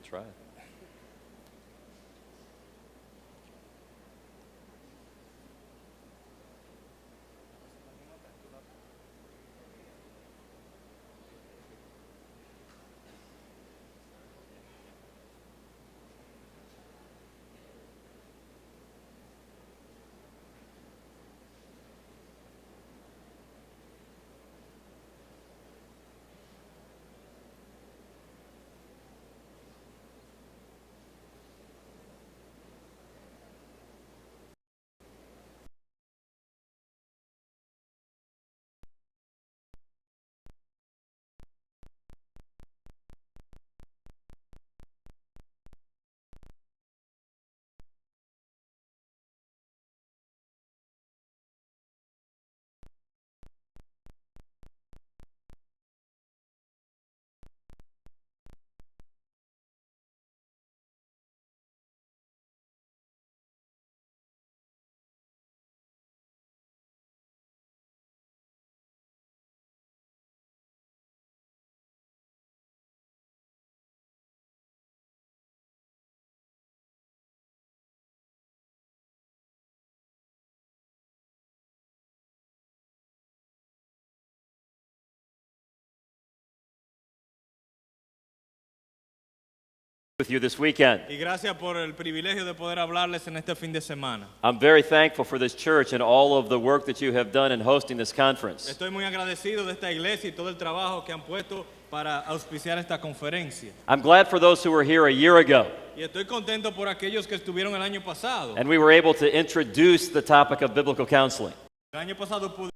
Try it. With you this weekend. Y gracias por el privilegio de poder hablarles en este fin de semana. I'm very thankful for this church and all of the work that you have done in hosting this conference. Estoy muy agradecido de esta iglesia y todo el trabajo que han puesto para auspiciar esta conferencia. I'm glad for those who were here a year ago. Y estoy contento por aquellos que estuvieron el año pasado. And we were able to introduce the topic of biblical counseling. El año pasado pude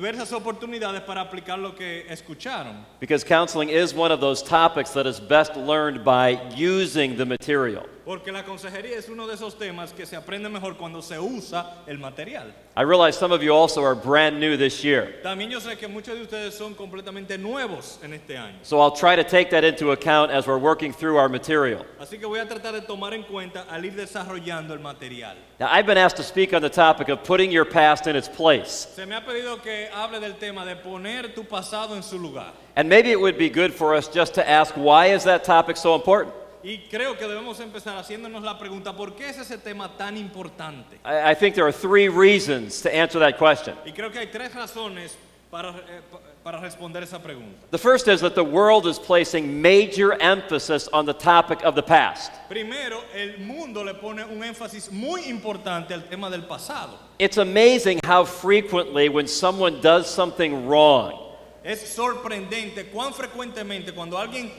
diversas oportunidades para aplicar lo que escucharon. Because counseling is one of those topics that is best learned by using the material. Porque la consejería es uno de esos temas que se aprende mejor cuando se usa el material. I realize some of you also are brand new this year. También yo sé que muchos de ustedes son completamente nuevos en este año. So I'll try to take that into account as we're working through our material. Así que voy a tratar de tomar en cuenta al ir desarrollando el material. Now, I've been asked to speak on the topic of putting your past in its place. Se me ha pedido que hable del tema de poner tu pasado en su lugar. And maybe it would be good for us just to ask, why is that topic so important? Y creo que debemos empezar haciéndonos la pregunta, ¿por qué es ese tema tan importante? I think there are three reasons to answer that question. Y creo que hay tres razones para responder esa pregunta. The first is that the world is placing major emphasis on the topic of the past. Primero, el mundo le pone un énfasis muy importante al tema del pasado. It's amazing how frequently when someone does something wrong, Es sorprendente cuán frecuentemente cuando alguien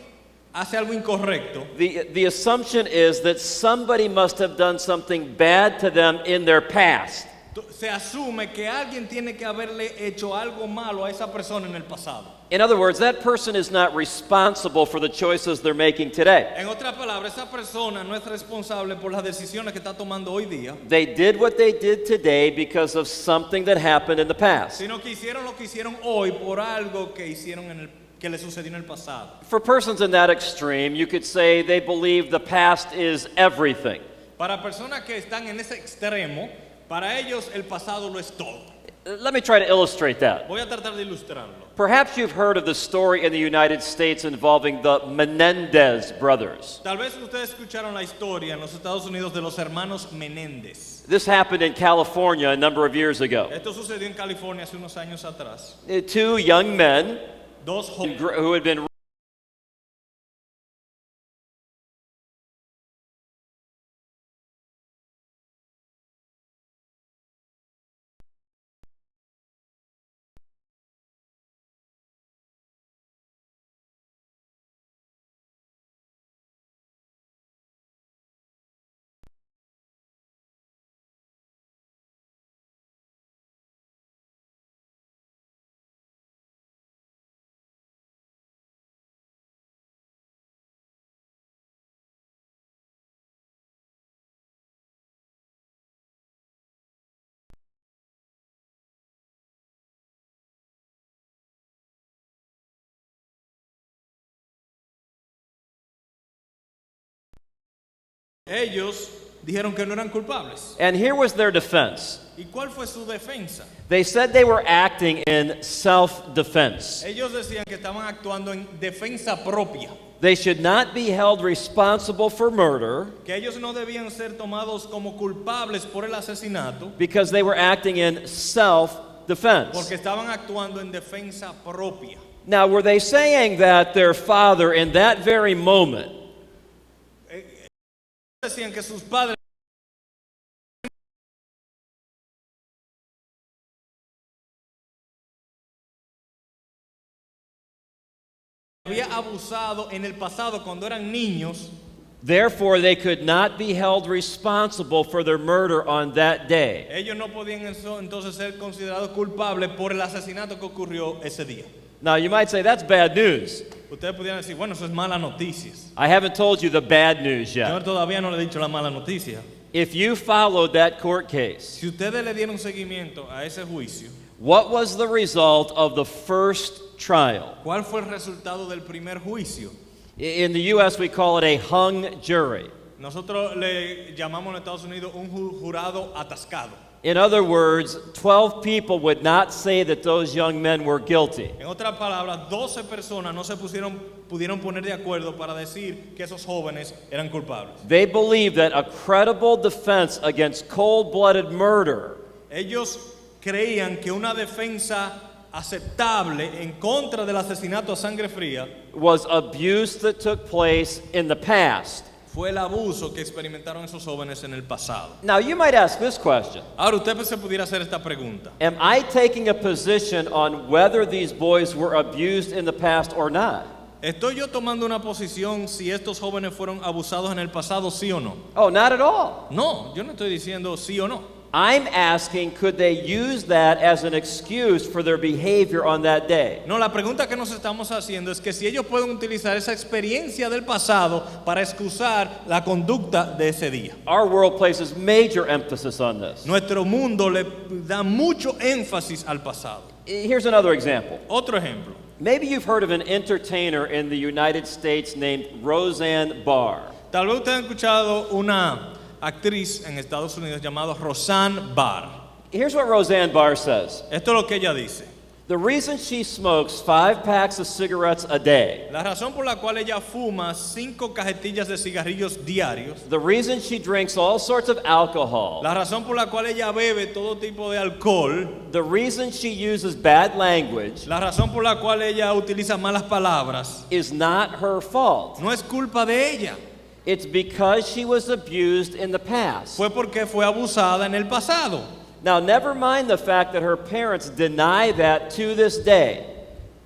hace algo incorrecto, the assumption is that somebody must have done something bad to them in their past. se asume que alguien tiene que haberle hecho algo malo a esa persona en el pasado. In other words, that person is not responsible for the choices they're making today. En otras palabras, esa persona no es responsable por las decisiones que está tomando hoy día, They did what they did today because of something that happened in the past. sino que hicieron lo que hicieron hoy por algo que hicieron que le sucedió en el pasado. For persons in that extreme, you could say they believe the past is everything. Para personas que están en ese extremo, para ellos el pasado lo es todo. Let me try to illustrate that. Voy a tratar de ilustrarlo. Perhaps you've heard of the story in the United States involving the Menendez brothers. Tal vez ustedes escucharon la historia en los Estados Unidos de los hermanos Menéndez. This happened in California a number of years ago. Esto sucedió en California hace unos años atrás. Two young men Dos jóvenes who had been ellos dijeron que no eran culpables. And here was their defense. ¿Y cuál fue su defensa? They said they were acting in self-defense. Ellos decían que estaban actuando en defensa propia. They should not be held responsible for murder Que ellos no debían ser tomados como culpables por el asesinato because they were acting in self-defense. porque estaban actuando en defensa propia. Now, were they saying that their father in that very moment Decían que sus padres había abusado en el pasado cuando eran niños, therefore they could not be held responsible for their murder on that day? ellos no podían entonces ser considerados culpables por el asesinato que ocurrió ese día? Now, you might say that's bad news. Ustedes pudieran decir, bueno, eso es malas noticias. I haven't told you the bad news Yo yet. todavía no le he dicho la mala noticia. If you followed that court case, Si ustedes le dieron seguimiento a ese juicio, what was the result of the first trial? ¿cuál fue el resultado del primer juicio? In the U.S., we call it a hung jury. Nosotros le llamamos en Estados Unidos un jurado atascado. In other words, 12 people would not say that those young men were guilty. En otras palabras, 12 personas no se pudieron poner de acuerdo para decir que esos jóvenes eran culpables. They believed that a credible defense against cold-blooded murder Ellos creían que una defensa aceptable en contra del asesinato a sangre fría was abuse that took place in the past. fue el abuso que experimentaron esos jóvenes en el pasado. Now, you might ask this question. Ahora usted se pudiera hacer esta pregunta. Am I taking a position on whether these boys were abused in the past or not? ¿Estoy yo tomando una posición si estos jóvenes fueron abusados en el pasado, sí o no? Oh, not at all. No, yo no estoy diciendo sí o no. I'm asking, could they use that as an excuse for their behavior on that day? No, la pregunta que nos estamos haciendo es que si ellos pueden utilizar esa experiencia del pasado para excusar la conducta de ese día. Our world places major emphasis on this. Nuestro mundo le da mucho énfasis al pasado. Here's another example. Otro ejemplo. Maybe you've heard of an entertainer in the United States named Roseanne Barr. Tal vez ustedes han escuchado una actriz en Estados Unidos llamada Roseanne Barr. Here's what Roseanne Barr says. Esto es lo que ella dice. The reason she smokes 5 packs of cigarettes a day, La razón por la cual ella fuma 5 cajetillas de cigarrillos diarios, the reason she drinks all sorts of alcohol, la razón por la cual ella bebe todo tipo de alcohol, the reason she uses bad language la razón por la cual ella utiliza malas palabras, is not her fault. no es culpa de ella. It's because she was abused in the past. Fue porque fue abusada en el pasado. Now, never mind the fact that her parents deny that to this day.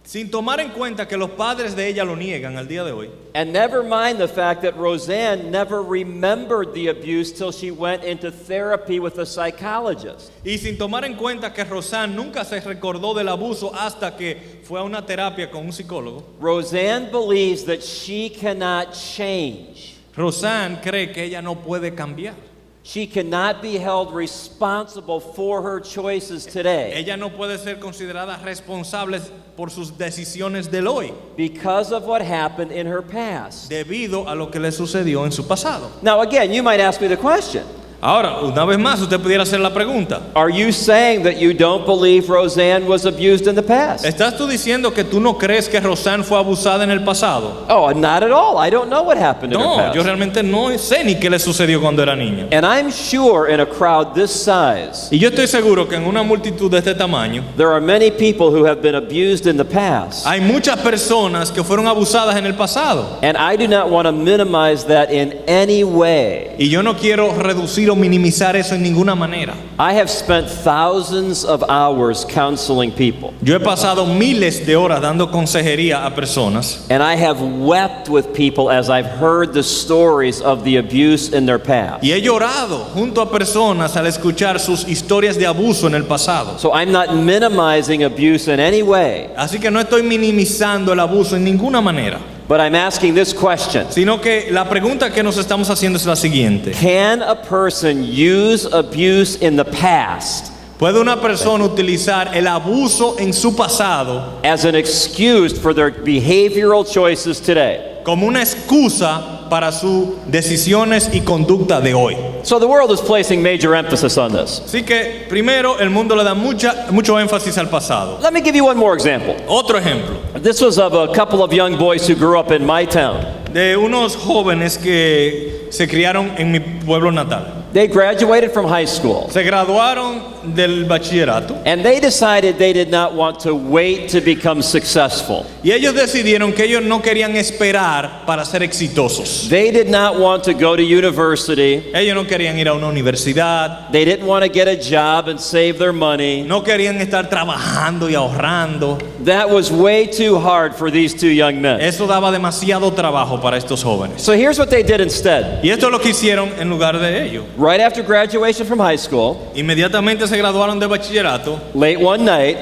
Sin tomar en cuenta que los padres de ella lo niegan al día de hoy. And never mind the fact that Roseanne never remembered the abuse till she went into therapy with a psychologist. Y sin tomar en cuenta que Roseanne nunca se recordó del abuso hasta que fue a una terapia con un psicólogo. Roseanne believes that she cannot change. Roseanne cree que ella no puede cambiar. She cannot be held responsible for her choices today Ella no puede ser considerada responsable por sus decisiones del hoy, because of what happened in her past. debido a lo que le sucedió en su pasado. Now, again, you might ask me the question. Ahora, una vez más, usted pudiera hacer la pregunta. Are you saying that you don't believe Roseanne was abused in the past? ¿Estás tú diciendo que tú no crees que Roseanne fue abusada en el pasado? Oh, not at all. I don't know what happened in her No, past. yo realmente no sé ni qué le sucedió cuando era niña. And I'm sure in a crowd this size, Y yo estoy seguro que en una multitud de este tamaño, there are many people who have been abused in the past. hay muchas personas que fueron abusadas en el pasado. And I do not want to minimize that in any way. Y yo no quiero reducir o minimizar eso en ninguna manera. I have spent thousands of hours counseling people. Yo he pasado miles de horas dando consejería a personas. And I have wept with people as I've heard the stories of the abuse in their past. Y he llorado junto a personas al escuchar sus historias de abuso en el pasado. So I'm not minimizing abuse in any way, Así que no estoy minimizando el abuso en ninguna manera, but I'm asking this question. sino que la pregunta que nos estamos haciendo es la siguiente. Can a person use abuse in the past ¿Puede una persona utilizar el abuso en su pasado as an excuse for their behavioral choices today? como una excusa para sus decisiones y conducta de hoy. So the world is placing major emphasis on this. Así que primero el mundo le da mucho énfasis al pasado. Let me give you one more example. Otro ejemplo This was of a couple of young boys who grew up in my town. de unos jóvenes que se criaron en mi pueblo natal. They graduated from high school, Se graduaron del bachillerato and they decided they did not want to wait to become successful. y ellos decidieron que ellos no querían esperar para ser exitosos. They did not want to go to university. Ellos no querían ir a una universidad, They didn't want to get a job and save their money. no querían estar trabajando y ahorrando. That was way too hard for these two young men. Eso daba demasiado trabajo para estos jóvenes. So here's what they did instead. Y esto es lo que hicieron en lugar de ello. Right after graduation from high school, Inmediatamente se graduaron de bachillerato, late one night,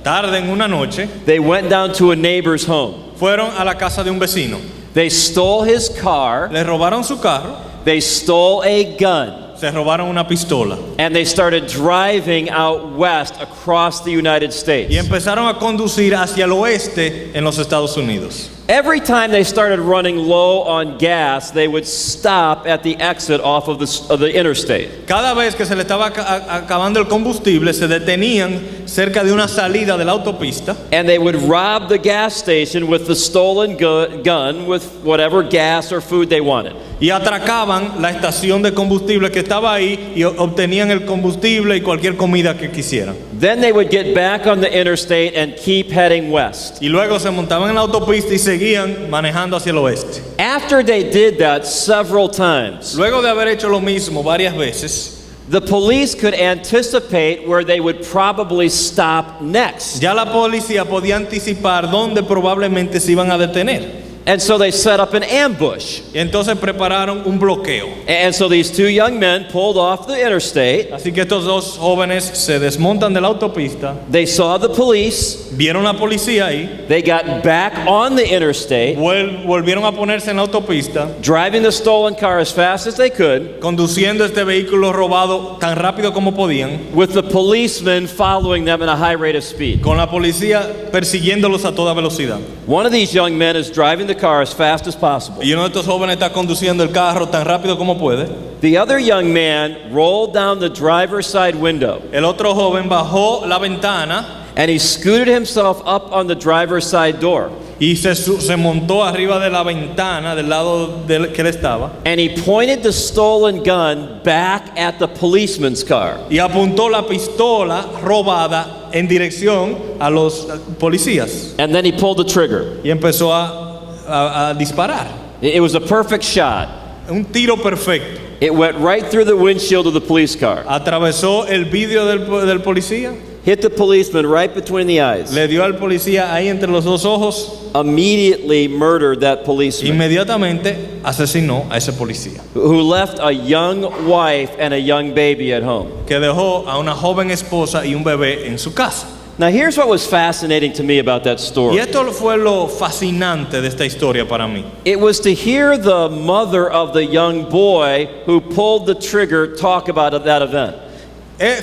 tarde en una noche, they went down to a neighbor's home. fueron a la casa de un vecino. They stole his car, Le robaron su carro, they stole a gun, se robaron una pistola and they started driving out west across the United y States. empezaron a conducir hacia el oeste en los Estados Unidos. Every time they started running low on gas, they would stop at the exit off of the interstate. Cada vez que se le estaba acabando el combustible, se detenían cerca de una salida de la autopista And they would rob the gas station with the stolen gun with whatever gas or food they wanted. y atracaban la estación de combustible que estaba ahí y obtenían el combustible y cualquier comida que quisieran. Then they would get back on the interstate and keep heading west. Y luego se montaban en la autopista y seguían manejando hacia el oeste. After they did that several times, Luego de haber hecho lo mismo varias veces, the police could anticipate where they would probably stop next. ya la policía podía anticipar dónde probablemente se iban a detener. And so they set up an ambush. Y entonces prepararon un bloqueo. And so these two young men pulled off the interstate. Así que estos dos jóvenes se desmontan de la autopista, They saw the police. vieron la policía ahí, They got back on the interstate, volvieron a ponerse en la autopista, driving the stolen car as fast as they could, conduciendo este vehículo robado tan rápido como podían, with the policemen following them at a high rate of speed. con la policía persiguiéndolos a toda velocidad. One of these young men is driving the car as fast as possible. Y uno de estos jóvenes está conduciendo el carro tan rápido como puede. The other young man rolled down the driver's side window El otro joven bajó la ventana and he scooted himself up on the driver's side door. y se montó arriba de la ventana del lado del que él estaba And he pointed the stolen gun back at the policeman's car. y apuntó la pistola robada en dirección a los policías And then he pulled the trigger. y empezó a disparar. It was a perfect shot. Un tiro perfecto. It went right through the windshield of the police car. Atravesó el vidrio del policía, Hit the policeman right between the eyes. le dio al policía ahí entre los dos ojos, Immediately murdered that policeman, inmediatamente asesinó a ese policía, who left a young wife and a young baby at home. que dejó a una joven esposa y un bebé en su casa. Now here's what was fascinating to me about that Y story. esto fue lo fascinante de esta historia para mí. It was to hear the mother of the young boy who pulled the trigger talk about that event.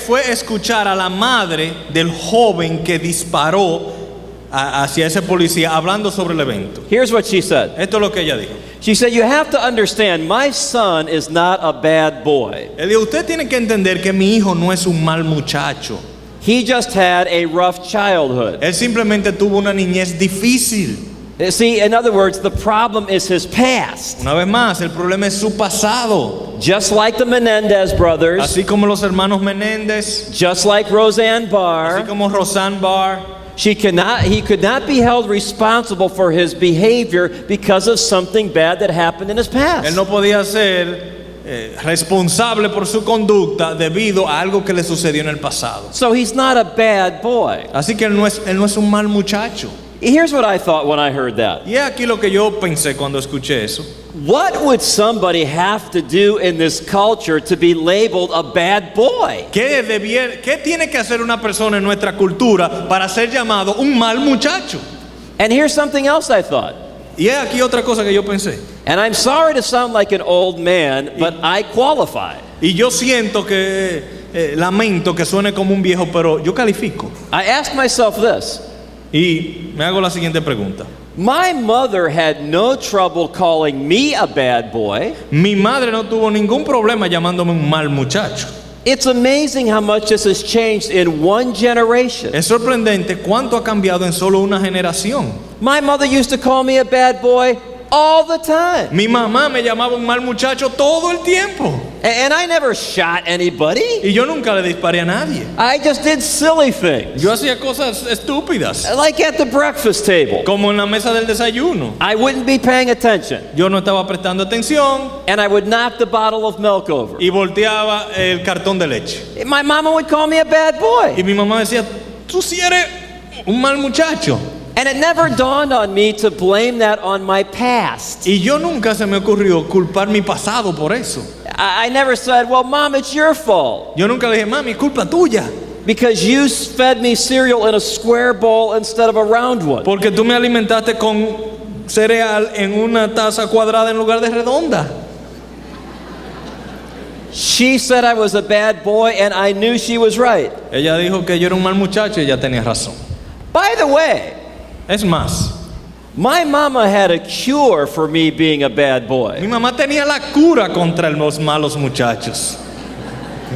Fue escuchar a la madre del joven que disparó hacia ese policía hablando sobre el evento. Here's what she said. Esto es lo que ella dijo. She said, "You have to understand, my son is not a bad boy. Él dijo, usted tiene que entender que mi hijo no es un mal muchacho. He just had a rough childhood." Él simplemente tuvo una niñez difícil. See, in other words, the problem is his past. Una vez más, el problema es su pasado. Just like the Menendez brothers, Así como los hermanos Menéndez, just like Roseanne así Barr, como Roseanne Barr, he could not be held responsible for his behavior because of something bad that happened in his él past. no podía ser responsable por su conducta debido a algo que le sucedió en el pasado. So he's not a bad boy. Así que él no es un mal muchacho. Here's what I thought when I heard that. Y es aquí lo que yo pensé cuando escuché eso. What would somebody have to do in this culture to be labeled a bad boy? ¿Qué tiene que hacer una persona en nuestra cultura para ser llamado un mal muchacho? And here's something else I thought. Y es aquí otra cosa que yo pensé. And I'm sorry to sound like an old man, but I qualify. Y yo siento que, lamento que suene como un viejo, pero yo califico. I asked myself this. Y me hago la siguiente pregunta. My mother had no trouble calling me a bad boy. Mi madre no tuvo ningún problema llamándome un mal muchacho. It's amazing how much this has changed in one generation. Es sorprendente cuánto ha cambiado en solo una generación. My mother used to call me a bad boy all the time. Mi mamá me llamaba un mal muchacho todo el tiempo. And I never shot anybody. Y yo nunca le disparé a nadie. I just did silly things. Yo hacía cosas estúpidas. Like at the breakfast table. Como en la mesa del desayuno. I wouldn't be paying attention. Yo no estaba prestando atención. And I would knock the bottle of milk over. Y volteaba el cartón de leche. My mama would call me a bad boy. Y mi mamá decía, tú sí eres un mal muchacho. And it never dawned on me to blame that on my past. Y yo nunca se me ocurrió culpar mi pasado por eso. I never said, well, Mom, it's your fault. Yo nunca le dije, mami, culpa tuya. Because you fed me cereal in a square bowl instead of a round one. Porque tú me alimentaste con cereal en una taza cuadrada en lugar de redonda. She said I was a bad boy, and I knew she was right. Ella dijo que yo era un mal muchacho y ella tenía razón. By the way, Es más, my mama had a cure for me being a bad mi boy. mamá tenía la cura contra los malos muchachos.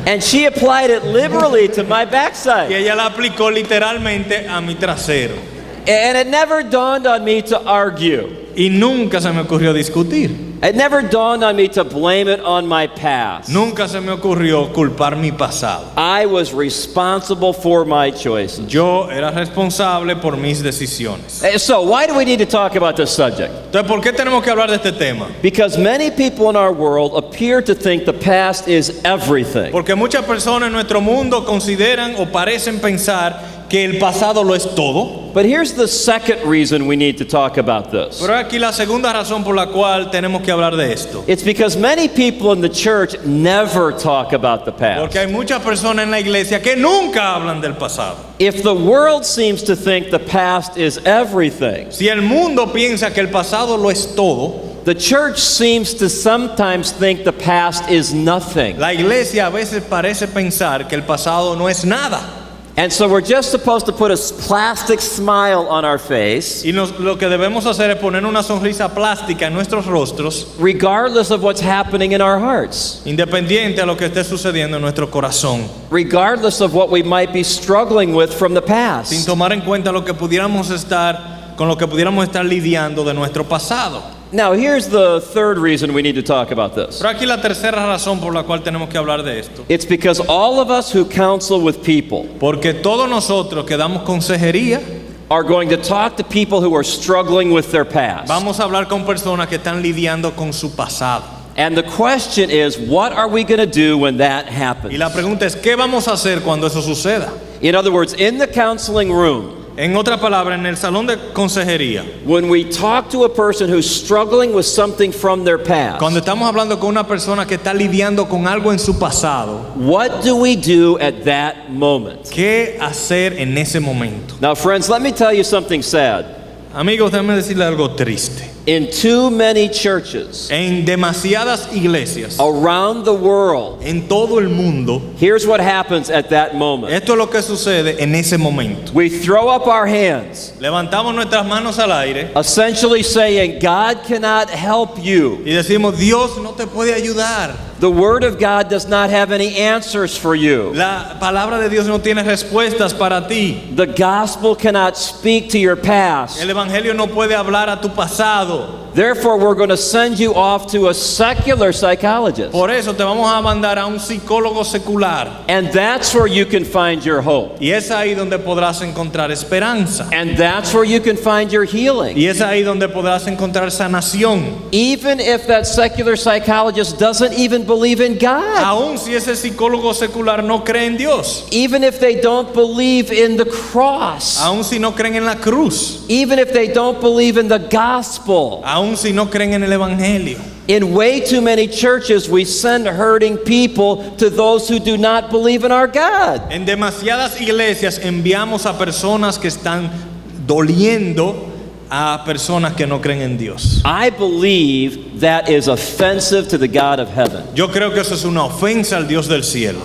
And she applied it liberally to my Y backside. ella la aplicó literalmente a mi trasero. And it never dawned on me to argue. Y nunca se me ocurrió discutir. It never dawned on me to blame it on my past. Nunca se me ocurrió culpar mi pasado. I was responsible for my choices. Yo era responsable por mis decisiones. So why do we need to talk about this subject? Entonces, ¿por qué tenemos que hablar de este tema? Because many people in our world appear to think the past is everything. Porque muchas personas en nuestro mundo consideran o parecen pensar que el pasado lo es todo. But here's the second reason we need to talk about this. Pero aquí la segunda razón por la cual tenemos que hablar de esto. It's because many people in the church never talk about the past. Porque hay muchas personas en la iglesia que nunca hablan del pasado. If the world seems to think the past is everything, Si el mundo piensa que el pasado lo es todo, the church seems to sometimes think the past is nothing. la iglesia a veces parece pensar que el pasado no es nada. And so we're just supposed to put a plastic smile on our face, Y lo que debemos hacer es poner una sonrisa plástica en nuestros rostros, regardless of what's happening in our hearts, independiente a lo que esté sucediendo en nuestro corazón, regardless of what we might be struggling with from the sin past. tomar en cuenta lo que pudiéramos estar lidiando de nuestro pasado. Now, here's the third reason we need to talk about this. Pero aquí la tercera razón por la cual tenemos que hablar de esto. It's because all of us who counsel with people Porque todos nosotros que damos consejería, are going to talk to people who are struggling with their past. vamos a hablar con personas que están lidiando con su pasado. And the question is, what are we going to do when that Y happens? la pregunta es, ¿qué vamos a hacer cuando eso suceda? In other words, in the counseling room, En otras palabras, en el salón de consejería, when we talk to a person who's struggling with something from their past, cuando estamos hablando con una persona que está lidiando con algo en su pasado, what do we do at that moment? ¿qué hacer en ese momento? Now, friends, let me tell you something sad. Amigos, déjenme decirle algo triste. In too many churches En demasiadas iglesias, around the world, en todo el mundo, here's what happens at that moment. esto es lo que sucede en ese momento. We throw up our hands, Levantamos nuestras manos al aire essentially saying, God cannot help you. y decimos, Dios no te puede ayudar. The Word of God does not have any answers for you. La palabra de Dios no tiene respuestas para ti. The gospel cannot speak to your past. El evangelio no puede hablar a tu pasado. Therefore, we're going to send you off to a secular psychologist. Por eso te vamos a mandar a un psicólogo secular. And that's where you can find your hope. Y es ahí donde podrás encontrar esperanza. And that's where you can find your healing. Y es ahí donde podrás encontrar sanación. Even if that secular psychologist doesn't even believe in God. Aun si ese psicólogo secular no cree en Dios. Even if they don't believe in the cross. Aun si no creen en la cruz. Even if they don't believe in the gospel. Aun si no creen en el evangelio. In way too many churches, we send hurting people to those who do not believe in our God. En demasiadas iglesias enviamos a personas que están doliendo a personas que no creen en Dios. I believe that is offensive to the God of heaven. Yo creo que eso es una ofensa al Dios del cielo.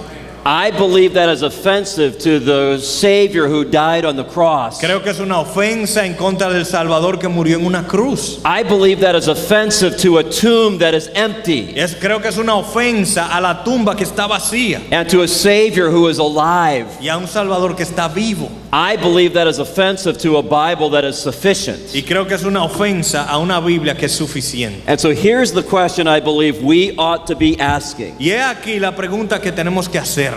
I believe that is offensive to the Savior who died on the cross. Creo que es una ofensa en contra del Salvador que murió en una cruz. I believe that is offensive to a tomb that is empty Creo que es una ofensa a la tumba que está vacía and to a Savior who is alive. y a un Salvador que está vivo. I believe that is offensive to a Bible that is sufficient. Y creo que es una ofensa a una Biblia que es suficiente. And so here's the question I believe we ought to be asking. Y he aquí la pregunta que tenemos que hacernos.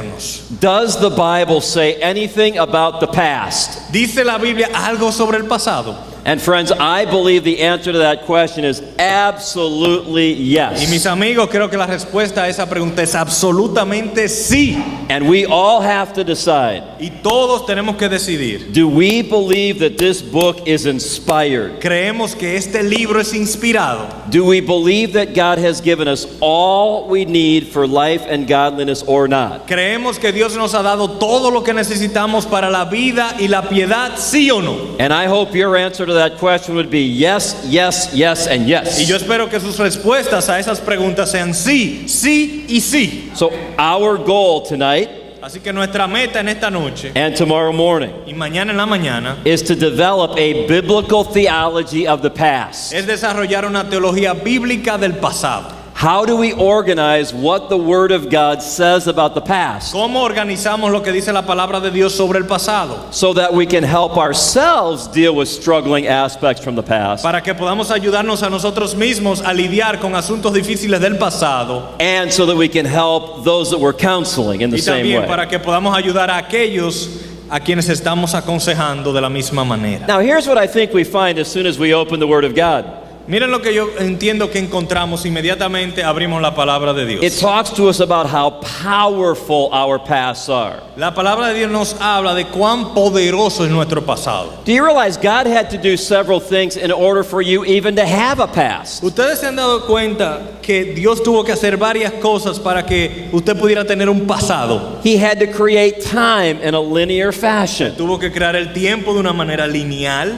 Does the Bible say anything about the past? ¿Dice la Biblia algo sobre el pasado? And friends, I believe the answer to that question is absolutely Y mis yes. amigos, creo que la respuesta a esa pregunta es absolutamente sí. And we all have to decide, Y todos tenemos que decidir. do we believe that this book is inspired? ¿Creemos que este libro es inspirado? Do we believe that God has given us all we need for life and godliness or not? ¿Creemos que Dios nos ha dado todo lo que necesitamos para la vida y la piedad, sí o no? And I hope your answer to that question would be yes, yes, yes, and Y yo yes. espero que sus respuestas a esas preguntas sean sí, sí y sí. So our goal tonight Así que nuestra meta en esta noche and tomorrow morning y mañana en la mañana is to develop a biblical theology of the past. es desarrollar una teología bíblica del pasado. How do we organize what the Word of God says about the past ¿Cómo organizamos lo que dice la palabra de Dios sobre el pasado? so that we can help ourselves deal with struggling aspects from the past Para que podamos ayudarnos a nosotros mismos a lidiar con asuntos difíciles del pasado and so that we can help those that we're counseling in the y same también way? para que podamos ayudar a aquellos a quienes estamos aconsejando de la misma manera. Now, here's what I think we find as soon as we open the Word of God. Miren lo que yo entiendo que encontramos inmediatamente abrimos la palabra de It Dios. talks to us about how powerful our pasts are. La palabra de Dios nos habla de cuán poderoso es nuestro pasado. Do you realize God had to do several things in order for you even to have a past? Ustedes se han dado cuenta que Dios tuvo que hacer varias cosas para que usted pudiera tener un pasado. He had to create time in a linear fashion. Tuvo que crear el tiempo de una manera lineal,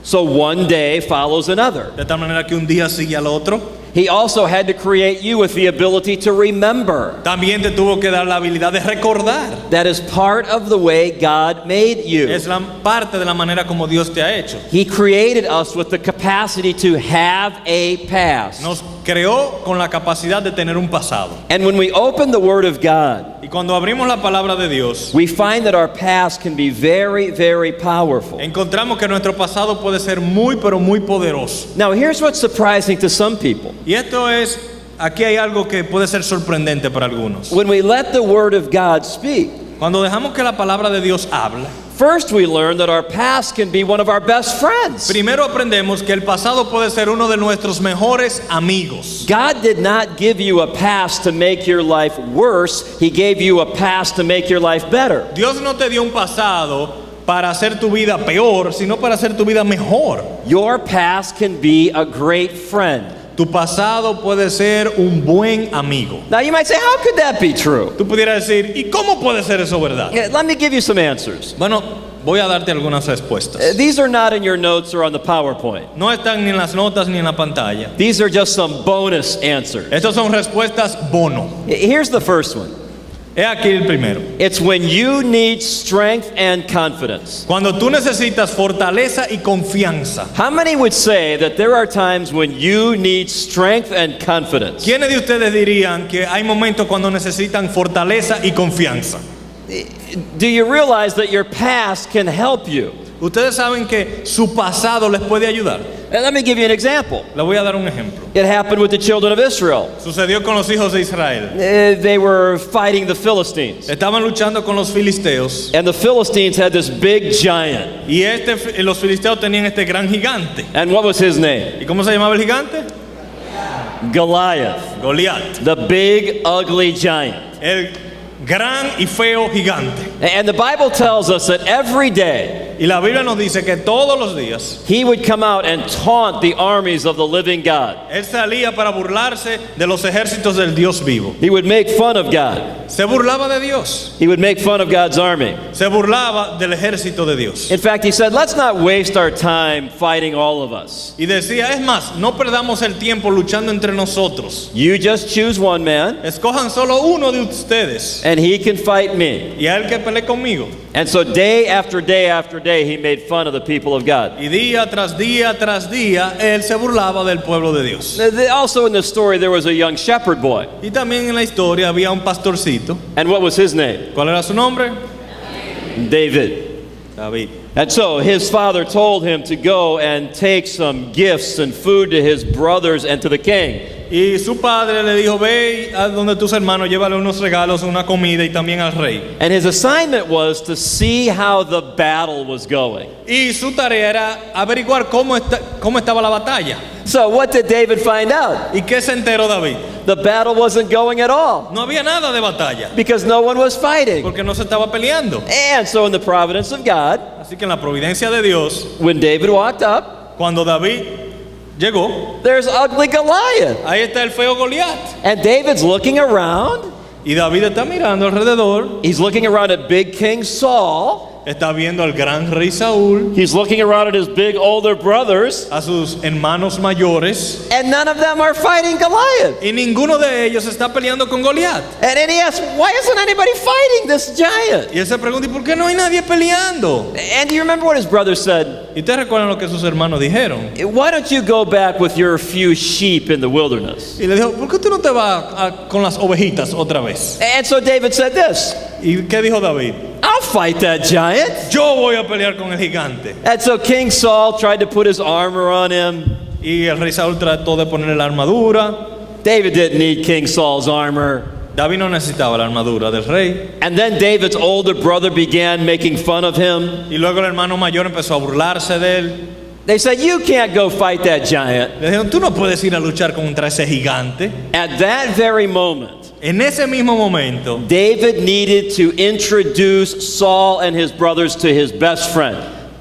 So one day follows another. de tal manera que un día sigue al otro. He also had to create you with the ability to remember. También te tuvo que dar la habilidad de recordar. That is part of the way God made you. Es la parte de la manera como Dios te ha hecho. He created us with the capacity to have a past. Nos creó con la capacidad de tener un pasado. And when we open the Word of God, Y cuando abrimos la palabra de Dios, we find that our past can be very, very powerful. encontramos que nuestro pasado puede ser muy, pero muy poderoso. Now, here's what's surprising to some people. Y esto es, aquí hay algo que puede ser sorprendente para algunos. When we let the Word of God speak, Cuando dejamos que la palabra de Dios habla, first we learn that our past can be one of our best friends. primero aprendemos que el pasado puede ser uno de nuestros mejores amigos. God did not give you a past to make your life worse. He gave you a past to make your life better. Dios no te dio un pasado para hacer tu vida peor, sino para hacer tu vida mejor. Your past can be a great friend. Tu pasado puede ser un buen amigo. Now you might say, how could that be true? Tú pudieras decir, ¿y cómo puede ser eso verdad? Yeah, let me give you some answers. Bueno, voy a darte algunas respuestas. These are not in your notes or on the PowerPoint. No están ni en las notas ni en la pantalla. These are just some bonus answers. Estas son respuestas bono. Here's the first one. He aquí el primero. It's when you need strength and confidence. Cuando tú necesitas fortaleza y confianza. How many would say that there are times when you need strength and confidence? ¿Quiénes de ustedes dirían que hay momentos cuando necesitan fortaleza y confianza? Do you realize that your past can help you? Ustedes saben que su pasado les puede ayudar. Let me give you an example. Le voy a dar un ejemplo. It happened with the children of Israel. Sucedió con los hijos de Israel. They were fighting the Philistines. Estaban luchando con los filisteos. And the Philistines had this big giant. Y los filisteos tenían este gran gigante. And what was his name? ¿Y cómo se llamaba el gigante? Goliath. Goliat. The big, ugly giant. El gran y feo gigante. And the Bible tells us that every day Y la Biblia nos dice que todos los días he would come out and taunt the armies of the living God. él salía para burlarse de los ejércitos del Dios vivo. He would make fun of God. Se burlaba de Dios. He would make fun of God's army. Se burlaba del ejército de Dios. In fact, he said, let's not waste our time fighting all of us. Y decía, es más, no perdamos el tiempo luchando entre nosotros. You just choose one man, Escojan solo uno de ustedes and he can fight me. y a él que pelee conmigo. And so day after day after day, he made fun of the people of God. Y día tras día tras día, él se burlaba del pueblo de Dios. Also in the story, there was a young shepherd boy. Y también en la historia había un pastorcito. And what was his name? ¿Cuál era su nombre? David. David. And so his father told him to go and take some gifts and food to his brothers and to the king. Y su padre le dijo, ve a donde tus hermanos, llévale unos regalos, una comida y también al rey. And his assignment was to see how the battle was going. Y su tarea era averiguar cómo estaba la batalla. So what did David find out? ¿Y qué se enteró David? The battle wasn't going at all No había nada de batalla, because no one was fighting. porque no se estaba peleando. And so in the providence of God, Así que en la providencia de Dios, when David walked up, cuando David llegó, there's ugly Goliath. ahí está el feo Goliat. And David's looking around. Y David está mirando alrededor, He's looking around at big King Saul. está viendo al gran rey Saúl, He's looking around at his big older brothers. a sus hermanos mayores, And none of them are fighting Goliath. y ninguno de ellos está peleando con Goliat. And then he asks, why isn't anybody fighting this giant? Y él se pregunta, ¿y por qué no hay nadie peleando? And do you remember what his brothers said? ¿Y ustedes recuerdan lo que sus hermanos dijeron? Why don't you go back with your few sheep in the wilderness? Y le dijo, ¿por qué tú no te vas con las ovejitas otra vez? And so David said this, ¿Y qué dijo David? I'll fight that giant. Yo voy a pelear con el gigante. And so King Saul tried to put his armor on him. Y el rey Saúl trató de ponerle la armadura. David didn't need King Saul's armor. David no necesitaba la armadura del rey. And then David's older brother began making fun of him. Y luego el hermano mayor empezó a burlarse de él. They said, you can't go fight that giant. Le dijeron, tú no puedes ir a luchar contra ese gigante. At that very moment, En ese mismo momento, David needed to introduce Saul and his brothers to his best friend.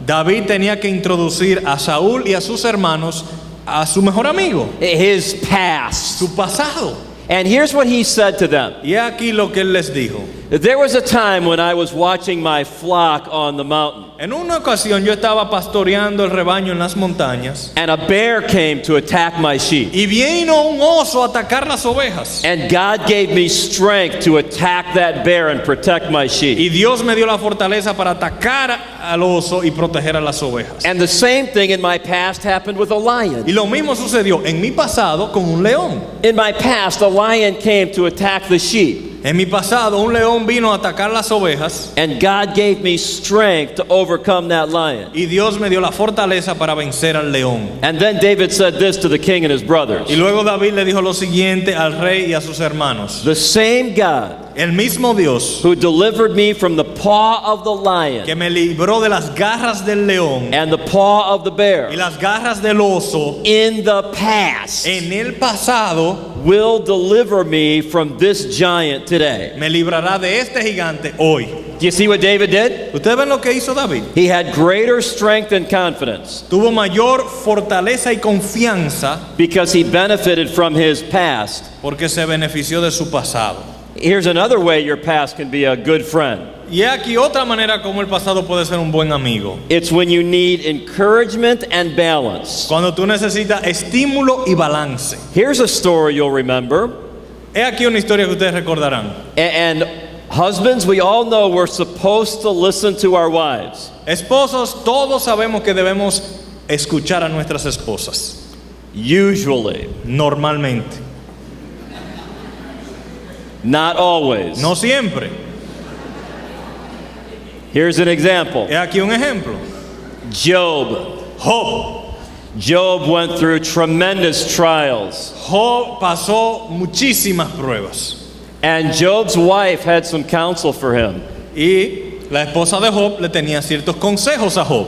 David tenía que introducir a Saúl y a sus hermanos a su mejor amigo, His past. su pasado. And here's what he said to them. Y aquí lo que él les dijo. There was a time when I was watching my flock on the mountain, En una ocasión yo estaba pastoreando el rebaño en las montañas and a bear came to attack my sheep. y vino un oso a atacar las ovejas. And God gave me strength to attack that bear and protect my sheep. Y Dios me dio la fortaleza para atacar al oso y proteger a las ovejas. And the same thing in my past happened with a lion. Y lo mismo sucedió en mi pasado con un león. In my past, a lion came to attack the sheep. En mi pasado un león vino a atacar las ovejas And God gave me strength to overcome that lion. y Dios me dio la fortaleza para vencer al león. And then David said this to the king and his brothers. Y luego David le dijo lo siguiente al rey y a sus hermanos. The same God El mismo Dios who delivered me from the paw of the lion que me libró de las garras del león and the paw of the y bear las garras del oso in the past en el pasado, will deliver me from this giant today. me librará de este gigante hoy. Do you see what David did? ¿Ustedes ven lo que hizo David? He had greater strength and confidence Tuvo mayor fortaleza y confianza because he benefited from his past. porque se benefició de su pasado. Here's another way your past can be a good friend. Y aquí otra manera como el pasado puede ser un buen amigo. It's when you need encouragement and balance. Cuando tú necesitas estímulo y balance. Here's a story you'll remember. He aquí una historia que ustedes recordarán. And husbands, we all know we're supposed to listen to our wives. Esposos, todos sabemos que debemos escuchar a nuestras esposas. Usually. Normalmente. Not always. No siempre. Here's an example. He aquí un ejemplo. Job. Job went through tremendous trials. Job pasó muchísimas pruebas. And Job's wife had some counsel for him. Y la esposa de Job le tenía ciertos consejos a Job.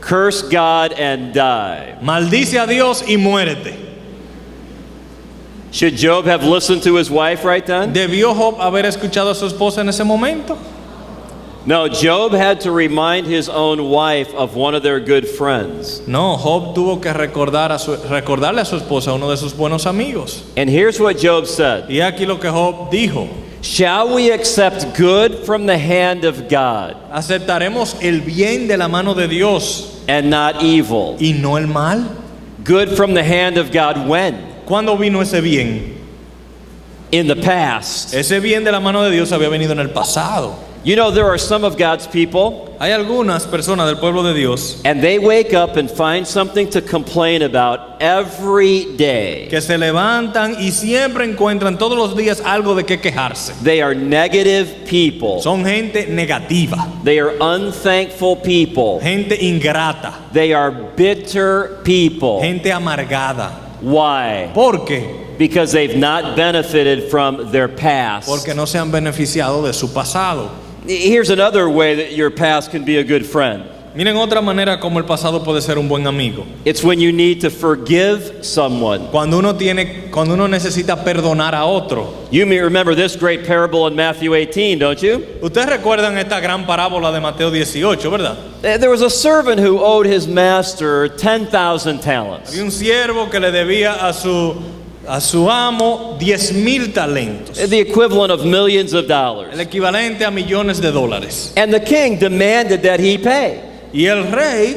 Curse God and die. Maldice a Dios y muérete. Should Job have listened to his wife right then? ¿Debió Job haber escuchado a su esposa en ese momento? No, Job had to remind his own wife of one of their good friends. No, Job tuvo que recordarle a su esposa a uno de sus buenos amigos. And here's what Job said. Y aquí lo que Job dijo. Shall we accept good from the hand of God ¿Aceptaremos el bien de la mano de Dios and not evil? y no el mal? Good from the hand of God when? ¿Cuándo vino ese bien? In the past. Ese bien de la mano de Dios había venido en el pasado. You know, there are some of God's people, Hay algunas personas del pueblo de Dios and they wake up and find something to complain about every day. que se levantan y siempre encuentran todos los días algo de qué quejarse. They are negative people. Son gente negativa, They are unthankful people. gente ingrata, They are bitter people. gente amargada. Why? ¿Por qué? Because they've not benefited from their past. Porque no se han beneficiado de su pasado. Here's another way that your past can be a good friend. Miren otra manera como el pasado puede ser un buen amigo. It's when you need to forgive someone. Cuando uno necesita perdonar a otro. You may remember this great parable in Matthew 18, don't you? Ustedes recuerdan esta gran parábola de Mateo 18, ¿verdad? There was a servant who owed his master 10,000 talents. Había un siervo que le debía a su amo 10,000 talentos, The equivalent of millions of el dollars. equivalente a millones de dólares. And the king demanded that he pay Y el rey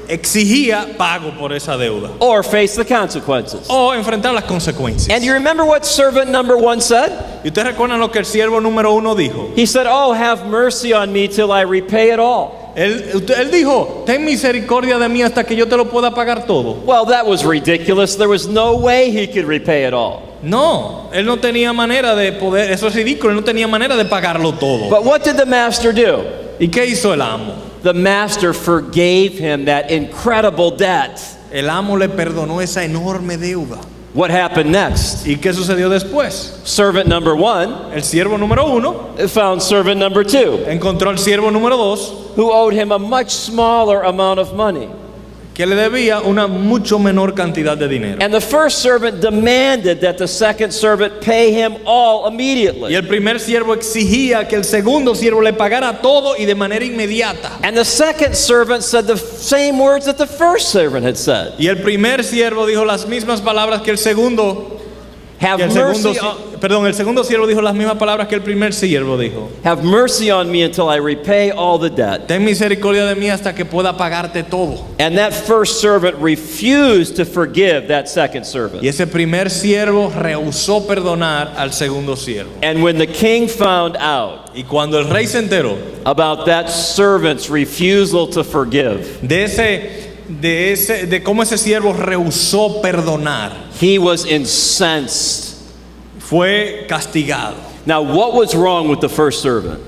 exigía pago por esa deuda or face the consequences. o enfrentar las consecuencias. And you remember what servant number 1 said? ¿Y ustedes recuerdan lo que el siervo número 1 dijo? He said, "Oh, have mercy on me till I repay it all." Él dijo, ten misericordia de mí hasta que yo te lo pueda pagar todo. Well, that was ridiculous. There was no way he could repay it all. No, él no tenía manera de poder, eso es ridículo, él no tenía manera de pagarlo todo. But what did the master do? ¿Y qué hizo el amo? The master forgave him that incredible debt. El amo le perdonó esa enorme deuda. What happened next? ¿Y qué sucedió después? Servant number 1 El siervo número 1 found servant number 2, encontró al siervo número 2 who owed him a much smaller amount of money. que le debía una mucho menor cantidad de dinero. And the first servant demanded that the second servant pay him all Y immediately. el primer siervo exigía que el segundo siervo le pagara todo y de manera inmediata. And the second servant said the same words that the first servant had said. Y el primer siervo dijo las mismas palabras que el segundo. Have El mercy, segundo siervo dijo las mismas palabras que el primer siervo dijo. have mercy on me until I repay all the debt. Ten misericordia de mí hasta que pueda pagarte todo. And that first servant refused to forgive that second servant. Y ese primer siervo rehusó perdonar al segundo siervo. And when the king found out Y cuando el rey se enteró about that servant's refusal to forgive, de cómo ese siervo rehusó perdonar, he was incensed. fue castigado. Now, what was wrong with the first servant?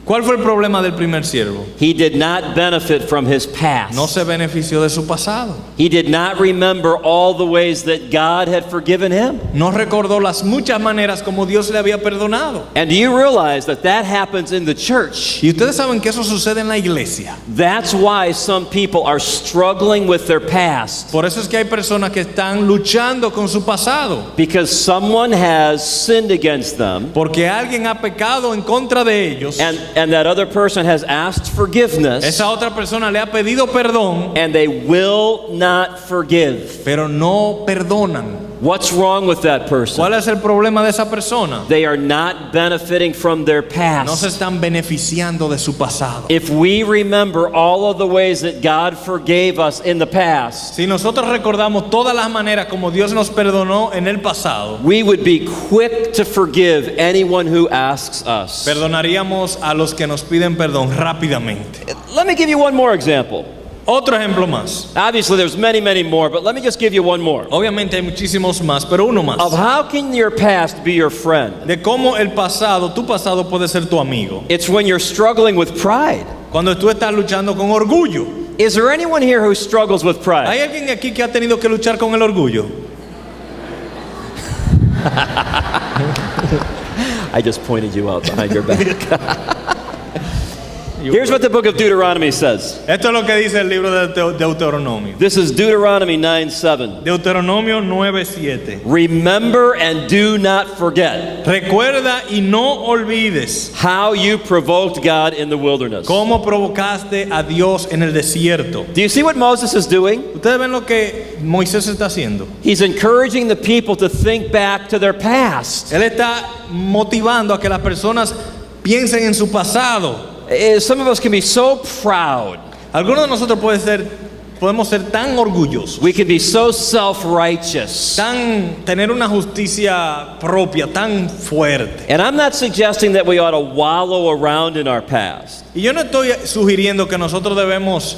¿Cuál fue el problema del primer siervo? He did not benefit from his past. No se benefició de su pasado. He did not remember all the ways that God had forgiven him. No recordó las muchas maneras como Dios le había perdonado. And do you realize that that happens in the church? Y ustedes saben que eso sucede en la iglesia. That's why some people are struggling with their past. Por eso es que hay personas que están luchando con su pasado. Because someone has sinned against them, Porque alguien ha pecado en contra de ellos. and that other person has asked forgiveness, Esa otra persona le ha pedido perdón, and they will not forgive. pero no perdonan. What's wrong with that person? ¿Cuál es el problema de esa persona? They are not benefiting from their No se past. están beneficiando de su pasado. If we remember all of the ways that God forgave us in the past, Si nosotros recordamos todas las maneras como Dios nos perdonó en el pasado, we would be quick to forgive anyone who asks us. perdonaríamos a los que nos piden perdón rápidamente. Let me give you one more example. Otro ejemplo más. Obviously, there's many, many more, but let me just give you one more. Obviamente hay muchísimos más, pero uno más. Of how can your past be your friend? De cómo el pasado, tu pasado puede ser tu amigo. It's when you're struggling with pride. Cuando tú estás luchando con orgullo. Is there anyone here who struggles with ¿Hay pride? alguien aquí que ha tenido que luchar con el orgullo? I just pointed you out behind your back. Here's what the book of Deuteronomy says. Esto es lo que dice el libro de Deuteronomio. This is Deuteronomy 9:7. Deuteronomio 9:7. Remember and do not forget Recuerda y no olvides how you provoked God in the wilderness. cómo provocaste a Dios en el desierto. Do you see what Moses is doing? Ustedes ven lo que Moisés está haciendo. He's encouraging the people to think back to their past. Él está motivando a que las personas piensen en su pasado. Some of us can be so proud. Algunos de nosotros podemos ser tan orgullosos, We can be so self-righteous. tener una justicia propia tan fuerte. And I'm not suggesting that we ought to wallow around in our past. Y yo no estoy sugiriendo que nosotros debemos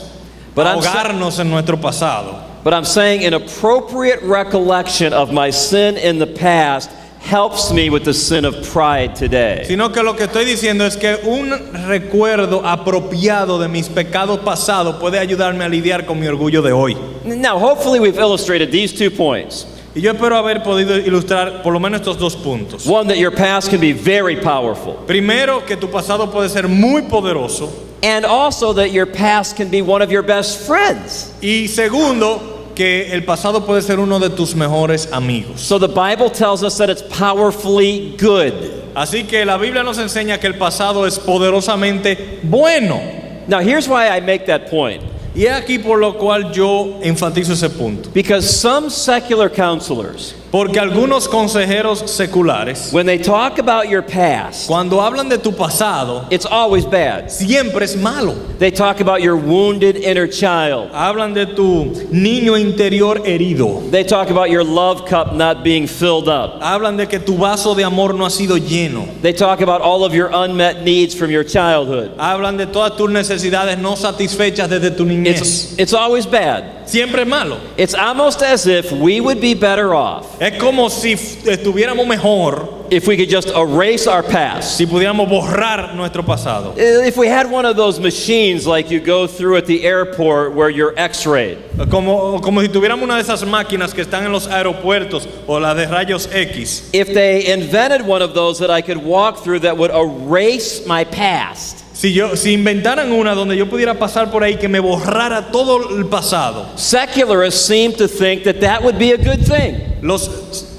But I'm ahogarnos en nuestro pasado. But I'm saying an appropriate recollection of my sin in the past helps me with the sin of pride today. Sino que lo que estoy diciendo es que un recuerdo apropiado de mis pecados pasados puede ayudarme a lidiar con mi orgullo de hoy. Now, hopefully we've illustrated these 2 points. Y yo espero haber podido ilustrar por lo menos estos 2 puntos. One, that your past can be very powerful. Primero, que tu pasado puede ser muy poderoso. And also that your past can be one of your best friends. Y segundo, que el pasado puede ser uno de tus mejores amigos. So the Bible tells us that it's powerfully good. Así que la Biblia nos enseña que el pasado es poderosamente bueno. Now, here's why I make that point. Y es aquí por lo cual yo enfatizo ese punto. Because some secular counselors, Porque algunos consejeros seculares, when they talk about your past, cuando hablan de tu pasado, it's always bad. siempre es malo. They talk about your wounded inner child. Hablan de tu niño interior herido. They talk about your love cup not being filled up. Hablan de que tu vaso de amor no ha sido lleno. They talk about all of your unmet needs from your childhood. Hablan de todas tus necesidades no satisfechas desde tu niñez. It's always bad. Siempre es malo. It's almost as if we would be better off Es como si estuviéramos mejor if we could just erase our past. si pudiéramos borrar nuestro pasado. If we had one of those machines like you go through at the airport where you're x-rayed. Como si tuviéramos una de esas máquinas que están en los aeropuertos o las de rayos X. If they invented one of those that I could walk through that would erase my past. Si inventaran una donde yo pudiera pasar por ahí que me borrara todo el pasado. Secularists seem to think that that would be a good thing. Los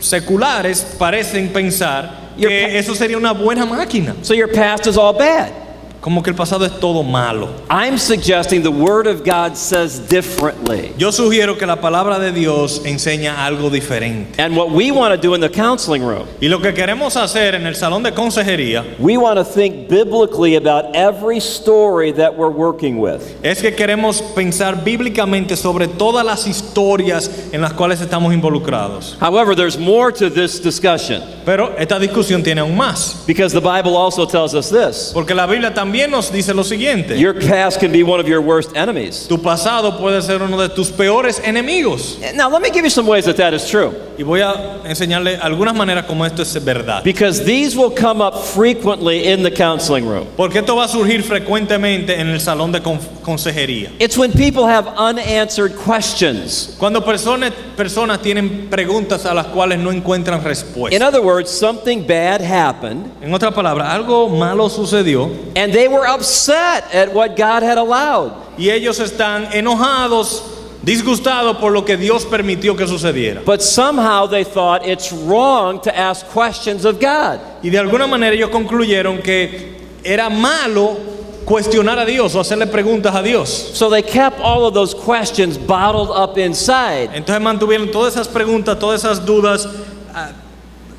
seculares parecen pensar que eso sería una buena máquina. So your past is all bad. Como que el pasado es todo malo. I'm suggesting the Word of God says differently. Yo sugiero que la palabra de Dios enseña algo diferente. And what we want to do in the counseling room, Y lo que queremos hacer en el salón de consejería we want to think biblically about every story that we're working with. es que queremos pensar bíblicamente sobre todas las historias en las cuales estamos involucrados. However, there's more to this discussion Pero esta discusión tiene aún más. because the Bible also tells us this. Porque la Biblia también nos dice lo siguiente. Your past can be one of your worst enemies. Tu pasado puede ser uno de tus peores enemigos. Now, let me give you some ways that is true. Y voy a enseñarle algunas maneras como esto es verdad. Because these will come up frequently in the counseling room. Porque esto va a surgir frecuentemente en el salón de consejería. It's when people have unanswered questions. Cuando personas tienen preguntas a las cuales no encuentran In respuesta. other words, something bad happened, En otras palabras, algo malo sucedió and they were upset at what God had allowed. y ellos están enojados, disgustados por lo que Dios permitió que sucediera. But somehow they thought it's wrong to ask questions of God. Y de alguna manera ellos concluyeron que era malo cuestionar a Dios o hacerle preguntas a Dios. So they kept all of those questions bottled up inside. Entonces mantuvieron todas esas preguntas, todas esas dudas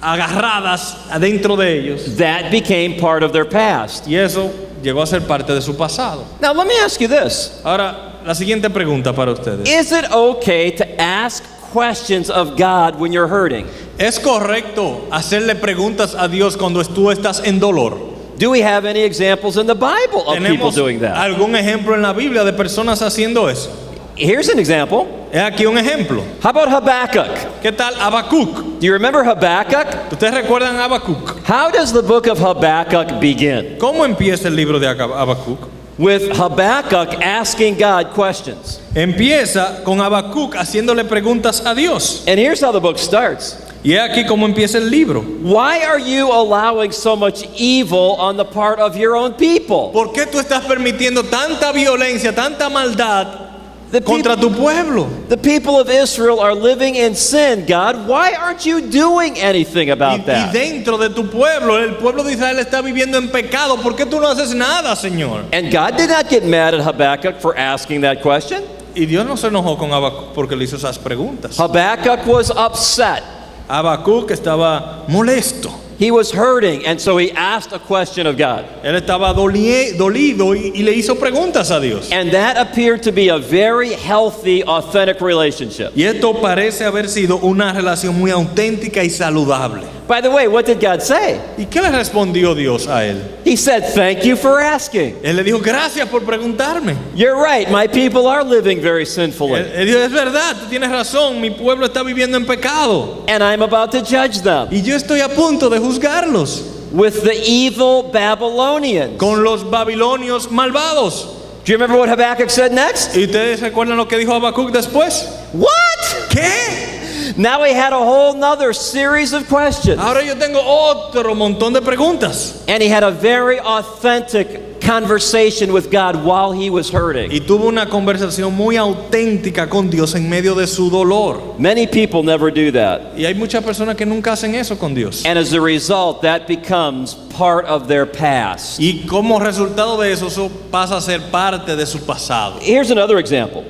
agarradas adentro de ellos. That became part of their past. Y eso llegó a ser parte de su pasado. Now, let me ask you this. Ahora, la siguiente pregunta para ustedes. Is it okay to ask questions of God when you're hurting? ¿Es correcto hacerle preguntas a Dios cuando tú estás en dolor? Do we have any examples in the Bible of people ¿Tenemos doing that? algún ejemplo en la Biblia de personas haciendo eso? Here's an example. Es aquí un ejemplo. How about Habakkuk? ¿Qué tal Habacuc? Do you remember Habakkuk? ¿Ustedes recuerdan a Habacuc? How does the book of Habakkuk begin? ¿Cómo empieza el libro de Habacuc? With Habakkuk asking God questions. Empieza con Habacuc haciéndole preguntas a Dios. And here's how the book starts. Y es aquí como empieza el libro. Why are you allowing so much evil on the part of your own people? ¿Por qué tú estás permitiendo tanta violencia, tanta maldad The contra tu pueblo? The people of Israel are living in sin, God. Why aren't you doing anything about Y that? dentro de tu pueblo, el pueblo de Israel está viviendo en pecado. ¿Por qué tú no haces nada, Señor? And God did not get mad at Habakkuk for asking that question. Y Dios no se enojó con Habacuc porque le hizo esas preguntas. Habakkuk was upset. Habacuc estaba molesto. He was hurting, and so he asked a question of God. Él estaba dolido y le hizo preguntas a Dios. And that appeared to be a very healthy, authentic relationship. Y esto parece haber sido una relación muy auténtica y saludable. By the way, what did God say? ¿Y qué le respondió Dios a él? He said, "Thank you for asking." Él le dijo, gracias por preguntarme. You're right, my people are living very sinfully, Él dijo, es verdad, tú tienes razón, mi pueblo está viviendo en pecado. and I'm about to judge them Y yo estoy a punto de juzgarlos with the evil Babylonians. con los babilonios malvados. Do you remember what Habakkuk said next? ¿Y ustedes recuerdan lo que dijo Habacuc después? What? ¿Qué? Now he had a whole nother series of questions. Ahora yo tengo otro montón de preguntas. And he had a very authentic conversation with God while he was hurting. Y tuvo una conversación muy auténtica con Dios en medio de su dolor. Many people never do that. Y hay muchas personas que nunca hacen eso con Dios. And as a result, that becomes part of their past. Y como resultado de eso, eso pasa a ser parte de su pasado. Here's another example.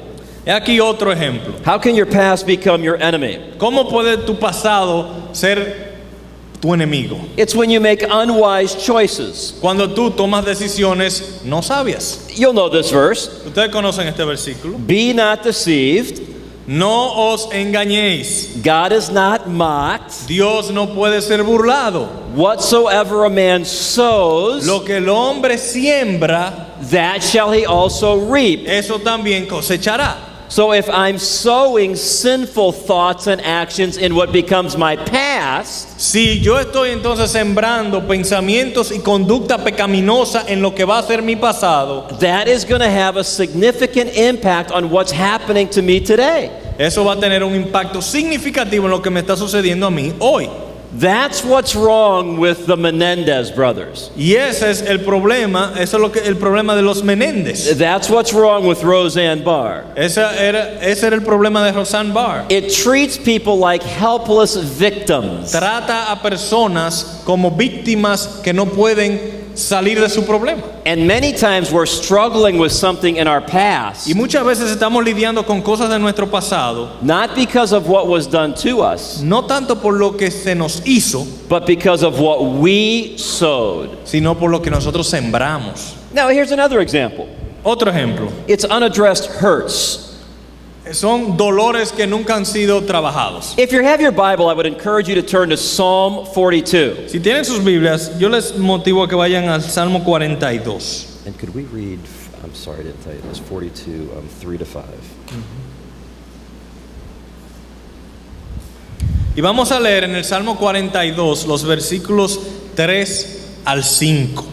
He aquí otro ejemplo. How can your past become your enemy? ¿Cómo puede tu pasado ser tu enemigo? It's when you make unwise choices. Cuando tú tomas decisiones no sabias. You'll know this verse. Ustedes conocen este versículo. Be not deceived. No os engañéis. God is not mocked. Dios no puede ser burlado. Whatsoever a man sows, Lo que el hombre siembra, that shall he also reap. eso también cosechará. So if I'm sowing sinful thoughts and actions in what becomes my past, Si yo estoy entonces sembrando pensamientos y conducta pecaminosa en lo que va a ser mi pasado, that is going to have a significant impact on what's happening to me today. eso va a tener un impacto significativo en lo que me está sucediendo a mí hoy. That's what's wrong with the Menendez brothers. Y ese es el problema, eso es el problema de los Menéndez. That's what's wrong with Roseanne Barr. Ese era el problema de Roseanne Barr. It treats people like helpless victims. Trata a personas como víctimas que no pueden salir de su problema. And many times we're struggling with something in our past, Y muchas veces estamos lidiando con cosas de nuestro pasado, not because of what was done to us, no tanto por lo que se nos hizo, but because of what we sowed. sino por lo que nosotros sembramos. Now, here's another example. Otro ejemplo, It's unaddressed hurts. son dolores que nunca han sido trabajados. If you have your Bible, I would encourage you to turn to Psalm 42. Si tienen sus Biblias, yo les motivo a que vayan al Salmo 42. And could we read, I'm sorry I didn't tell you this, 42, 3 to 5. Y vamos a leer en el Salmo 42 los versículos 3 al 5.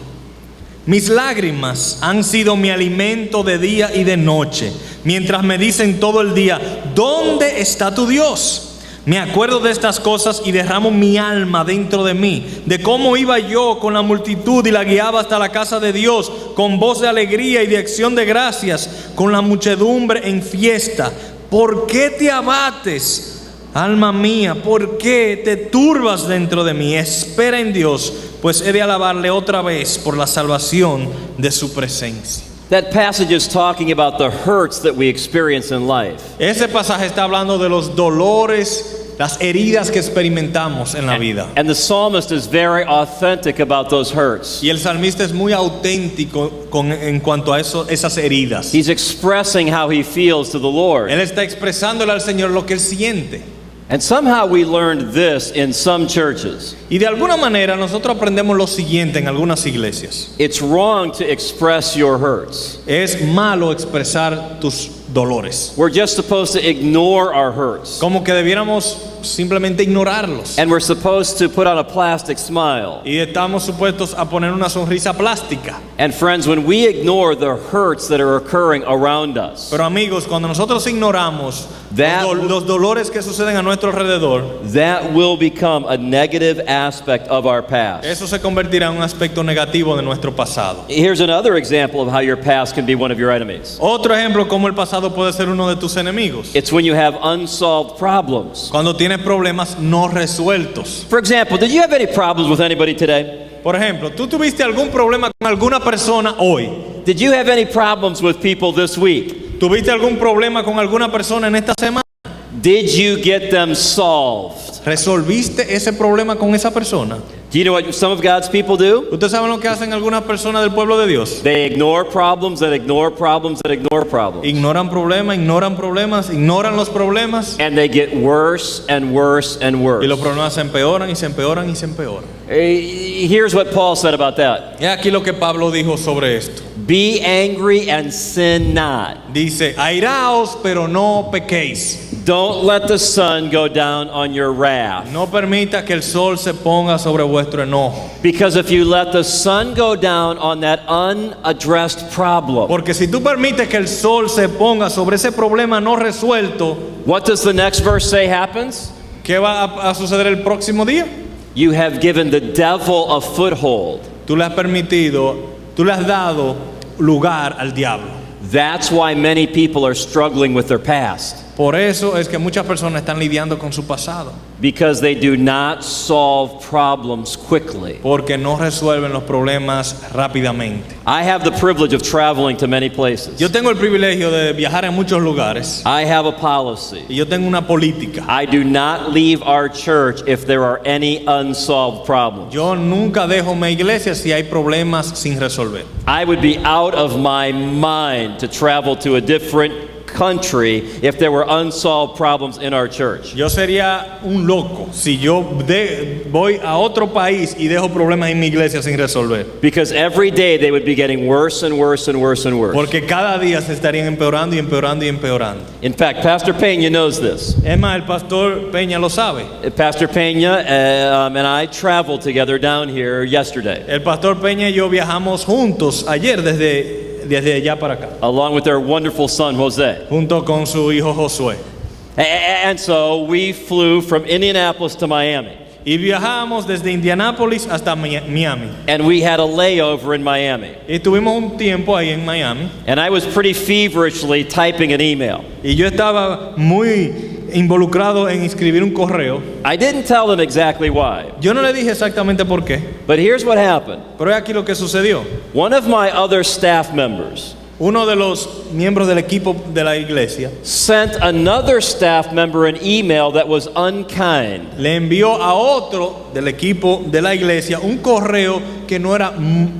Mis lágrimas han sido mi alimento de día y de noche, mientras me dicen todo el día, ¿dónde está tu Dios? Me acuerdo de estas cosas y derramo mi alma dentro de mí, de cómo iba yo con la multitud y la guiaba hasta la casa de Dios, con voz de alegría y de acción de gracias, con la muchedumbre en fiesta. ¿Por qué te abates, alma mía? ¿Por qué te turbas dentro de mí? Espera en Dios, pues he de alabarle otra vez por la salvación de su presencia. That passage is talking about the hurts that we experience in life. Ese pasaje está hablando de los dolores, las heridas que experimentamos en la vida. And the psalmist is very authentic about those hurts. Y el salmista es muy auténtico en cuanto a esas heridas. He's expressing how he feels to the Lord. Él está expresándole al Señor lo que él siente. And somehow we learned this in some churches. Y de alguna manera nosotros aprendemos lo siguiente en algunas iglesias. It's wrong to express your hurts. Es malo expresar tus dolores. We're just supposed to ignore our hurts. Como que debiéramos simplemente ignorarlos. And we're supposed to put on a plastic smile. Y estamos supuestos a poner una sonrisa plástica. And friends, when we ignore the hurts that are occurring around us, Pero amigos, cuando nosotros ignoramos That- los dolores que suceden a nuestro alrededor, that will become a negative aspect of our past. eso se convertirá en un aspecto negativo de nuestro pasado. Here's another example of how your past can be one of your enemies. Otro ejemplo cómo el pasado puede ser uno de tus enemigos. It's when you have unsolved problems. Cuando tienes problemas no resueltos. For example, did you have any problems with anybody today? Por ejemplo, ¿tú tuviste algún problema con alguna persona hoy? Did you have any problems with people this week? ¿Tuviste algún problema con alguna persona en esta semana? Did you get them solved? ¿Resolviste ese problema con esa persona? Do you know what some of God's people do? ¿Ustedes saben lo que hacen algunas personas del pueblo de Dios? They ignore problems and ignore problems and ignore problems. Ignoran problemas, ignoran los problemas And they get worse and worse and worse. y los problemas se empeoran y se empeoran y se empeoran. Here's what Paul said about that. Y aquí lo que Pablo dijo sobre esto. Be angry and sin not. Dice, airaos pero no pequéis. Don't let the sun go down on your wrath. No permita que el sol se ponga sobre vuestro enojo. Because if you let the sun go down on that unaddressed problem, Porque si tú permites que el sol se ponga sobre ese problema no resuelto, what does the next verse say happens? ¿qué va a suceder el próximo día? You have given the devil a foothold. Tú le has dado lugar al diablo. That's why many people are struggling with their past. Por eso es que muchas personas están lidiando con su pasado. Because they do not solve problems quickly. Porque no resuelven los problemas rápidamente. I have the privilege of traveling to many places. Yo tengo el privilegio de viajar a muchos lugares. I have a policy. Y yo tengo una política. I do not leave our church if there are any unsolved problems. Yo nunca dejo mi iglesia si hay problemas sin resolver. I would be out of my mind to travel to a different country if there were unsolved problems in our church. Yo sería un loco si yo voy a otro país y dejo problemas en mi iglesia sin resolver. Because every day they would be getting worse and worse and worse and worse. Porque cada día se estarían empeorando y empeorando y empeorando. In fact, Pastor Peña knows this. Es más, el pastor Peña lo sabe. Pastor Peña and I traveled together down here yesterday. El pastor Peña y yo viajamos juntos ayer desde allá para acá. Along with their wonderful son, Jose. Junto con su hijo Josué. And so we flew from Indianapolis to Miami. Y viajamos desde Indianápolis hasta Miami. And we had a layover in Miami. Y tuvimos un tiempo ahí en Miami. And I was pretty feverishly typing an email. Y yo estaba muy involucrado en escribir un correo. I didn't tell them exactly why. Yo no le dije exactamente por qué. But here's what happened. Pero es aquí lo que sucedió. One of my other staff members Uno de los miembros del equipo de la iglesia sent another staff member an email that was unkind. le envió a otro del equipo de la iglesia un correo que no era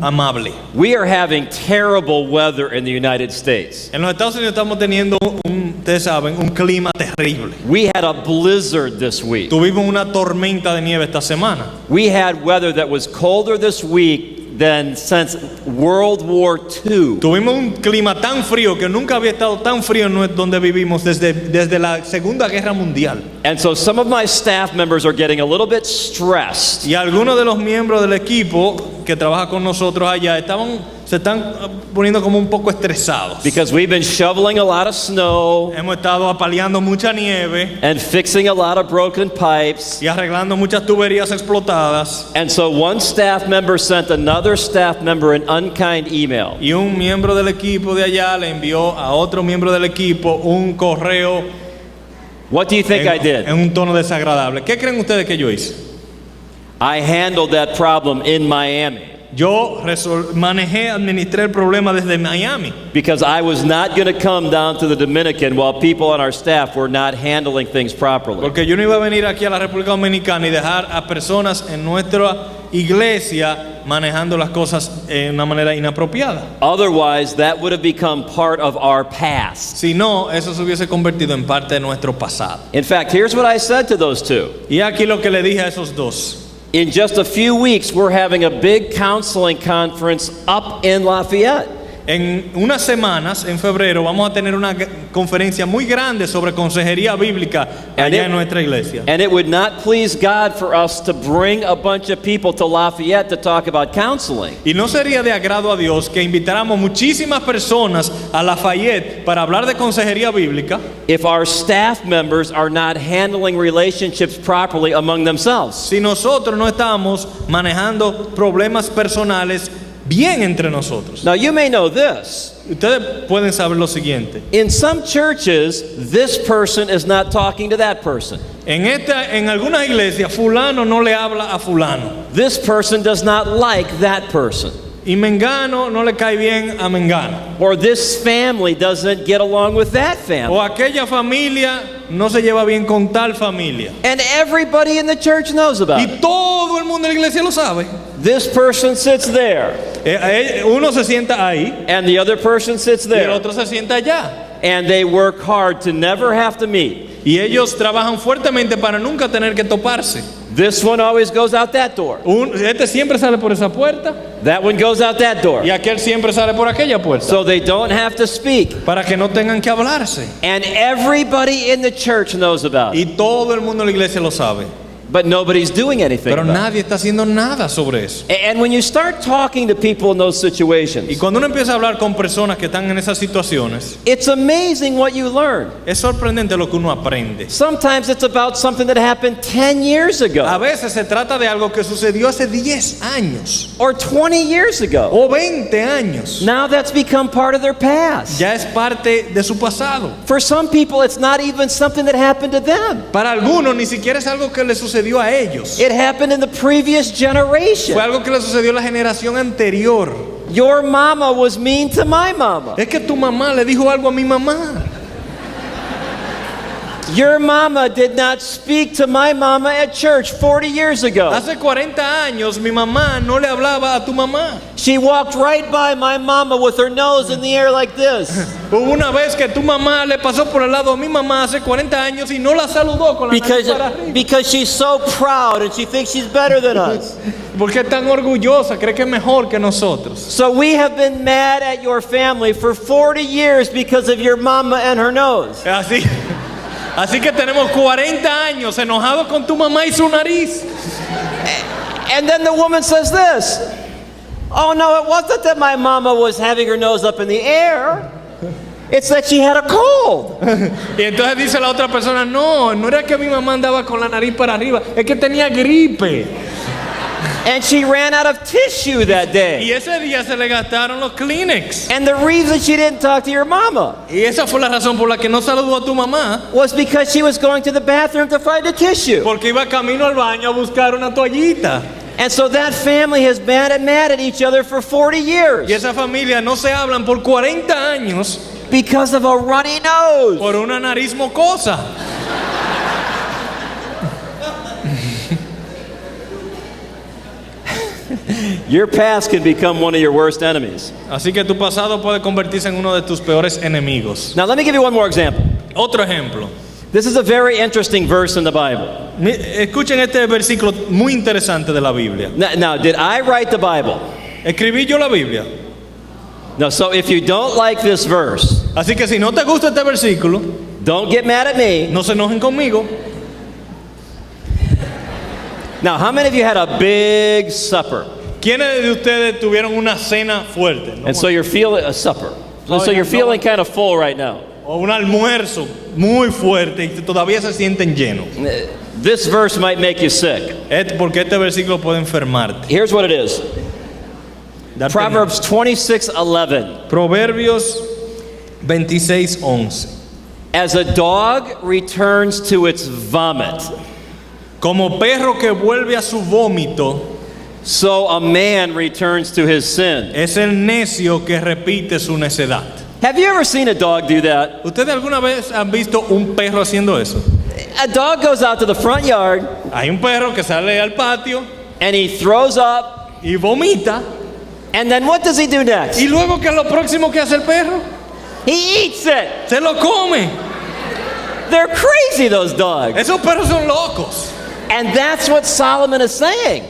amable. We are having terrible weather in the United States. En los Estados Unidos estamos teniendo ustedes saben, un clima terrible. We had a blizzard this week. Tuvimos una tormenta de nieve esta semana. We had weather that was colder this week than since World War II. Tuvimos un clima tan frío que nunca había estado tan frío en donde vivimos desde la Segunda Guerra Mundial. And so some of my staff members are getting a little bit stressed. Y algunos de los miembros del equipo que trabaja con nosotros allá se están poniendo como un poco estresados. Because we've been shoveling a lot of snow Hemos estado apaleando mucha nieve and fixing a lot of broken pipes. y arreglando muchas tuberías explotadas. And so one staff member sent another staff member an unkind email. Y un miembro del equipo de allá le envió a otro miembro del equipo un correo What do you think I did? en un tono desagradable. ¿Qué creen ustedes que yo hice? I handled that problem in Miami. Yo administré el problema desde Miami. Because I was not going to come down to the Dominican while people on our staff were not handling things properly. Porque yo no iba a venir aquí a la República Dominicana y dejar a personas en nuestra iglesia manejando las cosas de una manera inapropiada. Otherwise, that would have become part of our past. Si no, eso se hubiese convertido en parte de nuestro pasado. In fact, here's what I said to those two. Y aquí lo que le dije a esos dos. In just a few weeks, we're having a big counseling conference up in Lafayette. En unas semanas, en febrero, vamos a tener una conferencia muy grande sobre consejería bíblica allá en nuestra iglesia. And it would not please God for us to bring a bunch of people to Lafayette to talk about counseling. Y no sería de agrado a Dios que invitáramos muchísimas personas a Lafayette para hablar de consejería bíblica If our staff members are not handling relationships properly among themselves. si nosotros no estamos manejando problemas personales bien entre nosotros. Now you may know this. Ustedes pueden saber lo siguiente. In some churches, this person is not talking to that person. En algunas iglesias, fulano no le habla a fulano. This person does not like that person. Y Mengano no le cae bien a Mengano. Or this family doesn't get along with that family. O aquella familia no se lleva bien con tal familia. And everybody in the church knows about Y it. todo el mundo en la iglesia lo sabe. This person sits there, Uno se sienta ahí and the other person sits y el there. otro se sienta allá. And they work hard to never have to meet. Y ellos trabajan fuertemente para nunca tener que toparse. This one always goes out that door. Este siempre sale por esa puerta That one goes out that door. y aquel siempre sale por aquella puerta. So they don't have to speak. Para que no tengan que hablarse. And everybody in the church knows about it. Y todo el mundo en la iglesia lo sabe. But nobody's doing anything Pero about nadie está haciendo nada sobre eso. it. And when you start talking to people in those Y situations, cuando uno empieza a hablar con personas que están en esas situaciones, it's amazing what you learn. es sorprendente lo que uno aprende. Sometimes it's about something that happened 10 years A ago veces se trata de algo que sucedió hace 10 años or 20 years ago. o 20 años. Now that's become part of their past. Ya es parte de su pasado. For some people, it's not even something that happened to them. Para algunos ni siquiera es algo que le sucedió a ellos. It happened in the previous generation. Fue algo que le sucedió a la generación anterior. Your mama was mean to my mama. Es que tu mamá le dijo algo a mi mamá. Your mama did not speak to my mama at church 40 years ago. Hace 40 años mi mamá no le hablaba a tu mamá. She walked right by my mama with her nose in the air like this. Hubo una vez que tu mamá le pasó por el lado a mi mamá hace 40 años y no la saludó con la nariz para arriba. Because she's so proud and she thinks she's better than us. Porque es tan orgullosa, cree que es mejor que nosotros. So we have been mad at your family for 40 years because of your mama and her nose. Así que tenemos 40 años enojados con tu mamá y su nariz. And then the woman says this. Oh no, it wasn't that my mama was having her nose up in the air. It's that she had a cold. Y entonces dice la otra persona, no era que mi mamá andaba con la nariz para arriba, es que tenía gripe. And she ran out of tissue that day. Y ese día se le gastaron los Kleenex. And the reason she didn't talk to your mama Y esa fue la razón por la que no saludó a tu mamá. was because she was going to the bathroom to find a tissue. Porque iba camino al baño a buscar una toallita. And so that family has been mad at each other for 40 years Y esa familia no se hablan por 40 años because of a runny nose. por una nariz mocosa. Your past can become one of your worst enemies. Así que tu pasado puede convertirse en uno de tus peores enemigos. Now let me give you one more example. Otro ejemplo. This is a very interesting verse in the Bible. Escuchen este versículo muy interesante de la Biblia. Now, did I write the Bible? ¿Escribí yo la Biblia? No, so if you don't like this verse, Así que si no te gusta este versículo, don't get mad at me. no se enojen conmigo. Now, how many of you had a big supper? ¿Quiénes de ustedes tuvieron una cena fuerte? ¿No? And so you're feeling a supper. Oh, So yeah, you're feeling kind of full right now. O un almuerzo muy fuerte y todavía se sienten llenos. This verse might make you sick. Porque este versículo puede enfermarte. Here's what it is. Darte Proverbs 26:11. Proverbios 26:11. As a dog returns to its vomit, Como perro que vuelve a su vómito, so a man returns to his sin. es el necio que repite su necedad. Have you ever seen a dog do that? ¿Ustedes alguna vez han visto un perro haciendo eso? A dog goes out to the front yard Hay un perro que sale al patio and he throws up, y vomita. and then what does he do next? Y luego, ¿qué es lo próximo que hace el perro? He eats it. Se lo come. They're crazy, those dogs. Esos perros son locos. And that's what Solomon is saying.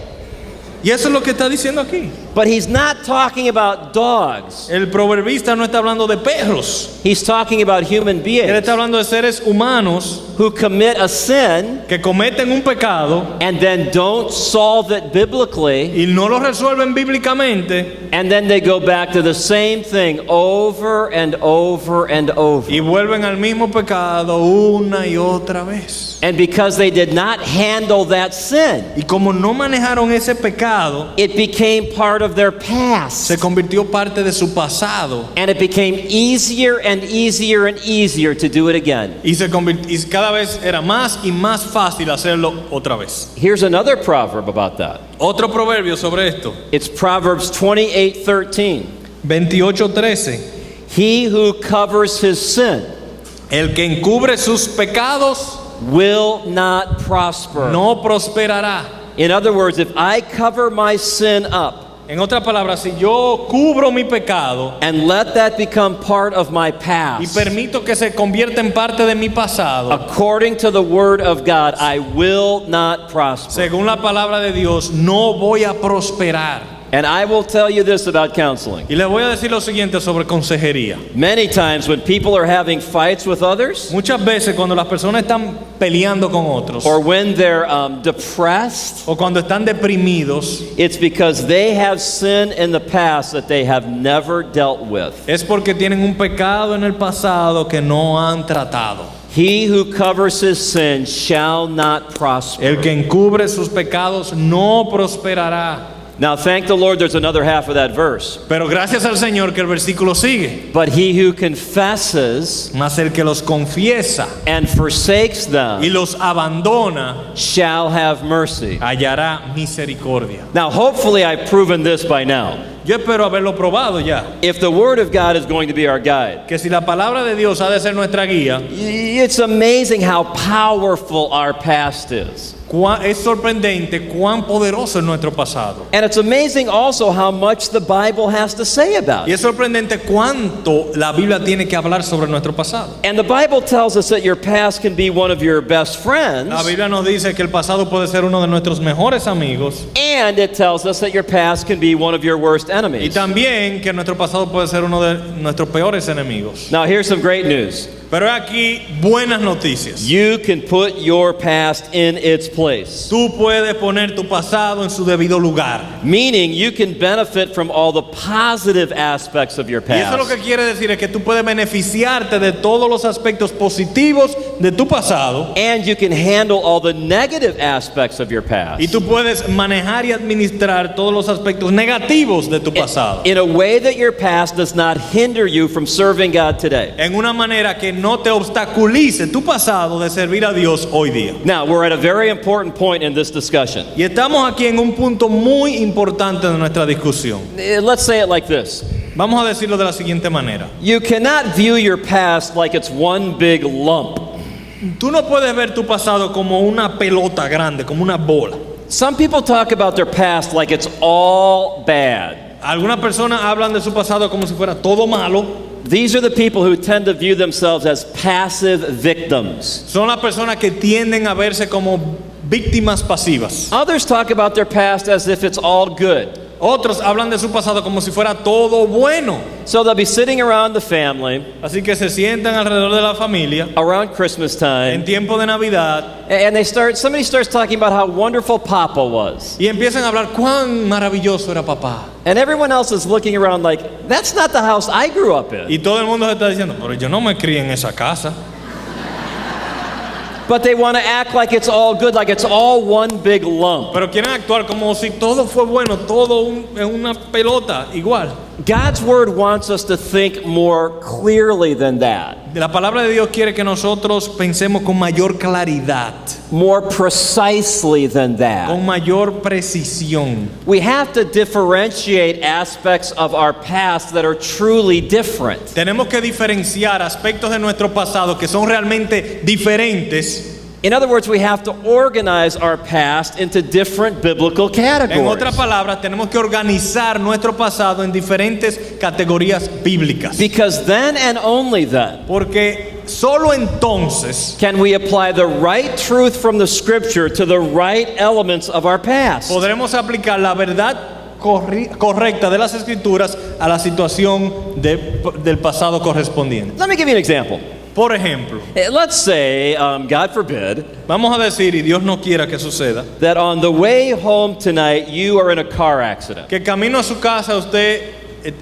Y eso es lo que está diciendo aquí. But he's not talking about dogs. El proverbista no está hablando de perros. He's talking about human Él beings está hablando de seres humanos who commit a sin que cometen un pecado and then don't solve it biblically, y no lo resuelven bíblicamente and then they go back to the same thing over and over and over. y vuelven al mismo pecado una y otra vez. And because they did not handle that sin, Y como no manejaron ese pecado, it became part of their past. se convirtió parte de su pasado And it became easier and easier and easier to do it again. y cada vez era más y más fácil hacerlo otra vez. Here's another proverb about that. Otro proverbio sobre esto, It's Proverbs 28:13. 28:13. He who covers his sin El que encubre sus pecados will not prosper. no prosperará. In other words, if I cover my sin up En otras palabras, si yo cubro mi pecado and let that become part of my y past, permito que se convierta en parte de mi pasado, according to the word of God, I will not prosper. según la palabra de Dios, no voy a prosperar. And I will tell you this about counseling. Y les voy a decir lo siguiente sobre consejería. Many times when people are having fights with others, Muchas veces cuando las personas están peleando con otros or when they're depressed, o cuando están deprimidos, it's because they have sin in the past that they have never dealt with. es porque tienen un pecado en el pasado que no han tratado. He who covers his sin shall not prosper. El que encubre sus pecados no prosperará. Now thank the Lord there's another half of that verse. Pero gracias al Señor que el versículo sigue. But he who confesses Mas el que los confiesa and forsakes y them los abandona shall have mercy. hallará misericordia. Now hopefully I've proven this by now. Yo espero haberlo probado ya. If the word of God is going to be our guide, Que si la palabra de Dios ha de ser nuestra guía, it's amazing how powerful our past is. es sorprendente cuán poderoso es nuestro pasado. And it's amazing also how much the Bible has to say about Y it. es sorprendente cuánto la Biblia tiene que hablar sobre nuestro pasado. And the Bible tells us that your past can be one of your best friends, La Biblia nos dice que el pasado puede ser uno de nuestros mejores amigos and it tells us that your past can be one of your worst y enemies. también que nuestro pasado puede ser uno de nuestros peores enemigos. Now here's some great news. Pero aquí buenas noticias. You can put your past in its place. Tú puedes poner tu pasado en su debido lugar. Meaning you can benefit from all the positive aspects of your Y eso lo past. que quiere decir es que tú puedes beneficiarte de todos los aspectos positivos de tu pasado And you can handle all the negative aspects of your past y tú puedes manejar y administrar todos los aspectos negativos de tu pasado in a way that your past does not hinder you from serving God today. en una manera que no te obstaculice tu pasado de servir a Dios hoy día. Now, we're at a very important point in this discussion. Y estamos aquí en un punto muy importante de nuestra discusión. Let's say it like this. Vamos a decirlo de la siguiente manera. You cannot view your past like it's one big lump. Tú no puedes ver tu pasado como una pelota grande, como una bola. Some people talk about their past like it's all bad. Algunas personas hablan de su pasado como si fuera todo malo. These are the people who tend to view themselves as passive victims. Son las personas que tienden a verse como víctimas pasivas. Others talk about their past as if it's all good. Otros hablan de su pasado como si fuera todo bueno. So they'll be sitting around the family Así que se sientan alrededor de la familia around Christmas en time, tiempo de Navidad and somebody starts talking about how wonderful Papa was. y empiezan a hablar cuán maravilloso era papá. And everyone else is looking around like, that's not the house I grew up in. Y todo el mundo se está diciendo, pero yo no me crié en esa casa. But they want to act like it's all good, like it's all one big lump. Pero quieren actuar como si todo fue bueno, todo es una pelota igual. God's word wants us to think more clearly than that, La palabra de Dios quiere que nosotros pensemos con mayor claridad, more precisely than that. con mayor precisión. We have to differentiate aspects of our past that are truly different. Tenemos que diferenciar aspectos de nuestro pasado que son realmente diferentes. In other words, we have to organize our past into different biblical En otras categories. palabras, tenemos que organizar nuestro pasado en diferentes categorías bíblicas. Because then and only then Porque solo entonces can we apply the right truth from the scripture to the right elements of our past. podremos aplicar la verdad correcta de las escrituras a la situación del pasado correspondiente. Let me give you an example. Por ejemplo, Let's say, God forbid, vamos a decir, y Dios no quiera que suceda, that on the way home tonight you are in a car accident. que camino a su casa usted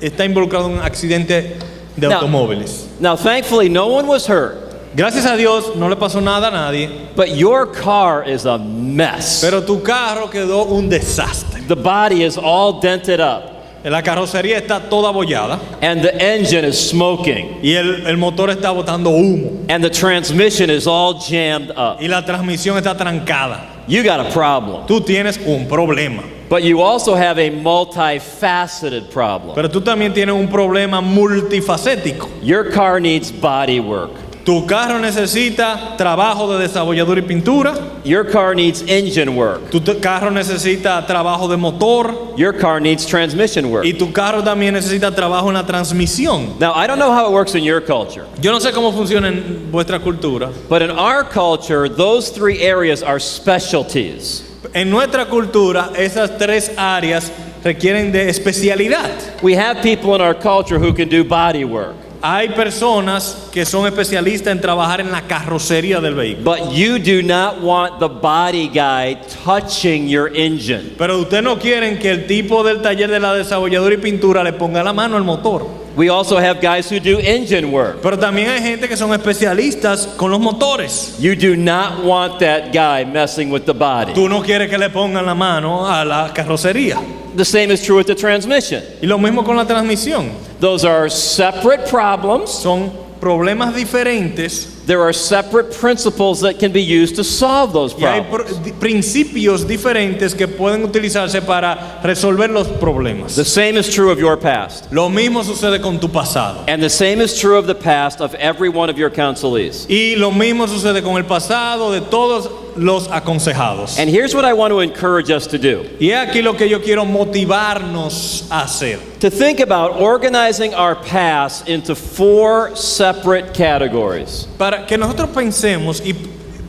está involucrado en un accidente de automóviles. Now, thankfully, no one was hurt, Gracias a Dios no le pasó nada a nadie, but your car is a mess. pero tu carro quedó un desastre. The body is all dented up, La carrocería está toda abollada and the engine is smoking, y el motor está botando humo and the transmission is all jammed up. y la transmisión está trancada. You got a problem. Tú tienes un problema, But you also have a multifaceted problem. pero tú también tienes un problema multifacético. Your car needs body work. Tu carro necesita trabajo de desabolladura y pintura. Your car needs engine work. Tu carro necesita trabajo de motor. Your car needs transmission work. Y tu carro también necesita trabajo en la transmisión. Now, I don't know how it works in your culture, Yo no sé cómo funciona en vuestra cultura. but in our culture, those three areas are specialties. En nuestra cultura, esas tres áreas requieren de especialidad. We have people in our culture who can do body work, Hay personas que son especialistas en trabajar en la carrocería del vehículo. but you do not want the body guy touching your engine. Pero ustedes no quieren que el tipo del taller de la desabolladura y pintura le ponga la mano al motor. We also have guys who do engine work. Pero también hay gente que son especialistas con los motores. You do not want that guy messing with the body. Tú no quieres que le pongan la mano a la carrocería. The same is true with the transmission. Y lo mismo con la transmisión. Those are separate problems. Son problemas diferentes There are separate principles that can be used to solve those y hay problems. principios diferentes que pueden utilizarse para resolver los problemas. The same is true of your past. Lo mismo sucede con tu pasado. And the same is true of the past of every one of your counselees. Y lo mismo sucede con el pasado de todos los aconsejados. And here's what I want to encourage us to do. Y es aquí lo que yo quiero motivarnos a hacer. To think about organizing our past into 4 separate categories. Para que nosotros pensemos y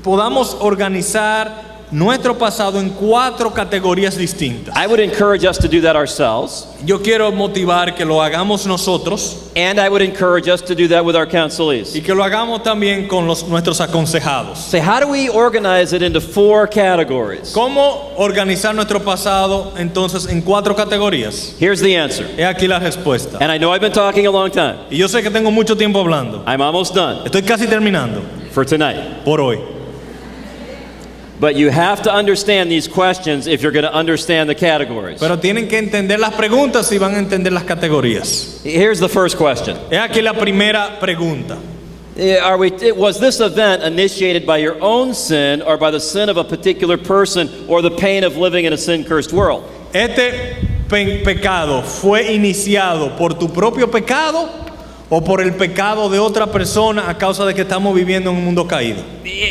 podamos organizar nuestro pasado en 4 categorías distintas. I would encourage us to do that ourselves. Yo quiero motivar que lo hagamos nosotros And I would encourage us to do that with our counselees. y que lo hagamos también con nuestros aconsejados. Say, how do we organize it into 4 categories? ¿Cómo organizar nuestro pasado entonces en 4 categorías? Here's the answer. He aquí la respuesta. And I know I've been talking a long time. Y yo sé que tengo mucho tiempo hablando. I'm almost done Estoy casi terminando for tonight. por hoy. But you have to understand these questions if you're going to understand the categories. Pero tienen que entender las preguntas si van a entender las categorías. Here's the first question. He aquí la primera pregunta. Was this event initiated by your own sin or by the sin of a particular person or the pain of living in a sin-cursed world? ¿Este pecado fue iniciado por tu propio pecado o por el pecado de otra persona a causa de que estamos viviendo en un mundo caído?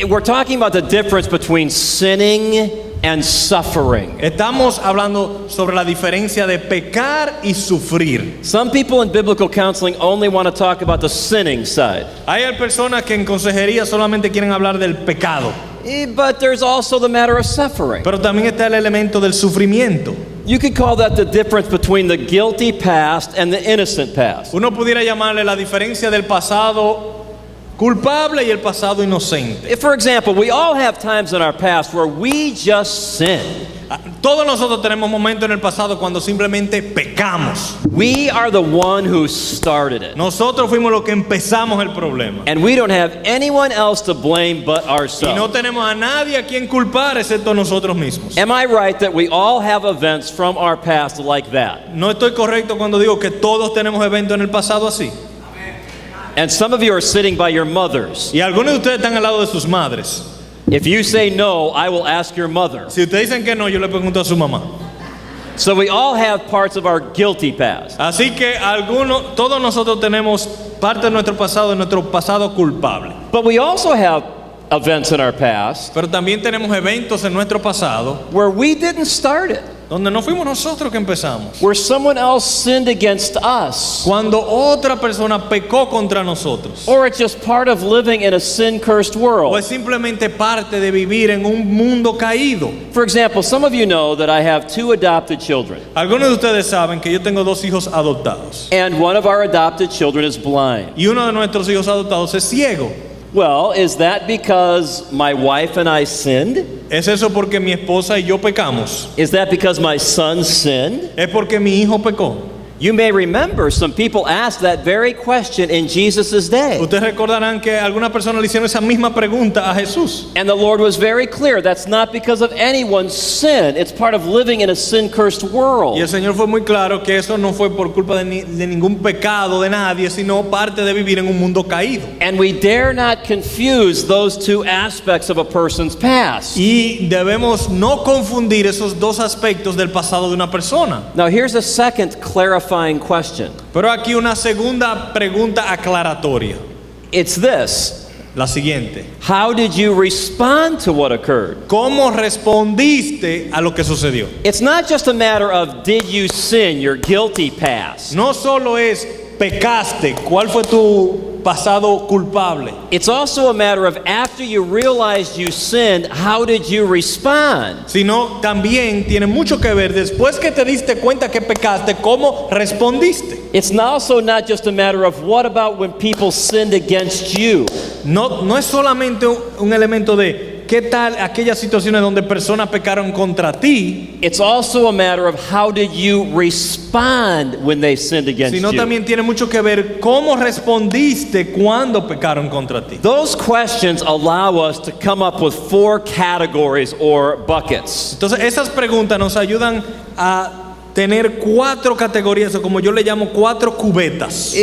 We're talking about the difference between sinning and suffering. Estamos hablando sobre la diferencia de pecar y sufrir. Some people in biblical counseling only want to talk about the sinning side. Hay personas que en consejería solamente quieren hablar del pecado, But there's also the matter of suffering. pero también está el elemento del sufrimiento. You could call that the difference between the guilty past and the innocent past. Uno pudiera llamarle la diferencia del pasado culpable y el pasado inocente. For example, we all have times in our past where we just sin. Todos nosotros tenemos momentos en el pasado cuando simplemente pecamos. We are the one who started it. Nosotros fuimos los que empezamos el problema. And we don't have anyone else to blame but Y no ourselves. tenemos a nadie a quien culpar excepto nosotros mismos. Am I right that we all have events from our past like that? No estoy correcto cuando digo que todos tenemos eventos en el pasado así. And some of you are sitting by your mothers. Y algunos de ustedes están al lado de sus madres. If you say no, I will ask your mother. Si ustedes dicen que no, yo le pregunto a su mamá. So we all have parts of our guilty past. Así que todos nosotros tenemos parte de nuestro pasado culpable. But we also have events in our past Pero también tenemos eventos en nuestro pasado where we didn't start it. donde no fuimos nosotros que empezamos. Where someone else sinned against us. Cuando otra persona pecó contra nosotros. Or it's just part of living in a sin-cursed O world. es simplemente parte de vivir en un mundo caído. For example, some of you know that I have 2 adopted children. Algunos de ustedes saben que yo tengo 2 hijos adoptados. And one of our adopted children is blind. Y uno de nuestros hijos adoptados es ciego. Well, is that because my wife and I sinned? ¿Es eso porque mi esposa y yo pecamos? Is that because my son sinned? ¿Es porque mi hijo pecó? You may remember some people asked that very question in Jesus' day. Ustedes recordarán que algunas personas le hicieron esa misma pregunta a Jesús. And the Lord was very clear. That's not because of anyone's sin. It's part of living in a sin-cursed world. Y el Señor fue muy claro que eso no fue por culpa de ningún pecado de nadie, sino parte de vivir en un mundo caído. And we dare not confuse those 2 aspects of a person's past. Y debemos no confundir esos 2 aspectos del pasado de una persona. Now here's a second clarifying question. Pero aquí una segunda pregunta aclaratoria. It's this. La siguiente. How did you respond to what occurred? ¿Cómo respondiste a lo que sucedió? It's not just a matter of did you sin, your guilty past. No solo es pecaste, ¿cuál fue tu pasado culpable? It's also a matter of after you realized you sinned, how did you respond? Sino también tiene mucho que ver después que te diste cuenta que pecaste, ¿cómo respondiste? It's also not just a matter of what about when people sinned against you? No es solamente un elemento de ¿qué tal aquellas situaciones donde personas pecaron contra ti? It's also a matter of how did you respond when they sinned against Sino you? también tiene mucho que ver cómo respondiste cuando pecaron contra ti. Those questions allow us to come up with 4 categories or buckets. Entonces esas preguntas nos ayudan a tener 4 categorías, o como yo le llamo 4 cubetas.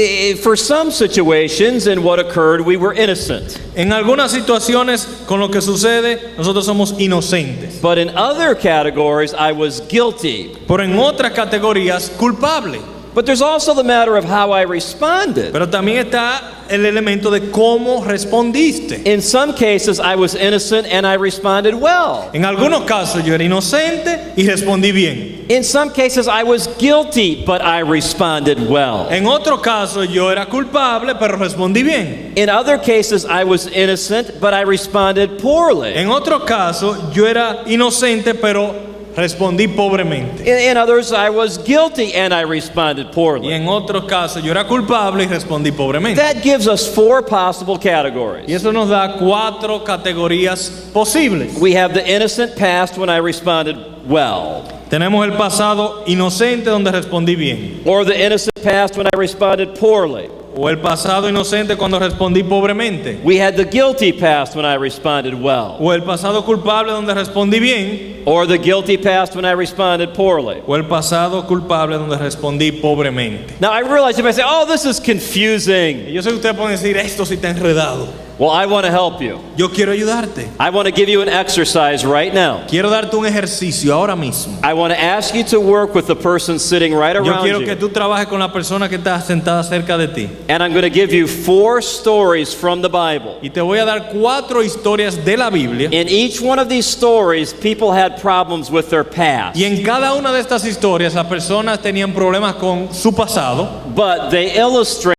For some situations in what occurred, we were innocent. En algunas situaciones con lo que sucede, nosotros somos inocentes. But in other categories, I was guilty. Pero en otras categorías, culpable. But there's also the matter of how I responded. Pero también está el elemento de cómo respondiste. In some cases, I was innocent and I responded well. En algunos casos yo era inocente y respondí bien. In some cases, I was guilty, but I responded well. En otro caso yo era culpable, pero respondí bien. In other cases, I was innocent, but I responded poorly. En otro caso yo era inocente, pero respondí pobremente. In others, I was guilty and I responded Y poorly. en otro caso yo era culpable y respondí pobremente. That gives us 4 possible categories. Y eso nos da 4 categorías posibles. We have the innocent past when I responded well, Tenemos el pasado inocente donde respondí bien. or the innocent past when I responded poorly. O el pasado inocente cuando respondí pobremente. We had the guilty past when I responded well, O el pasado culpable donde respondí bien. or the guilty past when I responded poorly. O el pasado culpable donde respondí pobremente. Now I realize you might say, oh, this is confusing. Y yo sé que ustedes pueden decir, esto sí está enredado. Well, I want to help you. Yo quiero ayudarte. I want to give you an exercise right now. Quiero darte un ejercicio ahora mismo. I want to ask you to work with the person sitting right Yo around quiero que you. tú trabajes con la persona que está sentada cerca de ti. And I'm going to give you 4 stories from the Bible. Y te voy a dar 4 historias de la Biblia. In each one of these stories, people had problems with their past. Y en cada una de estas historias, las personas tenían problemas con su pasado, But they illustrate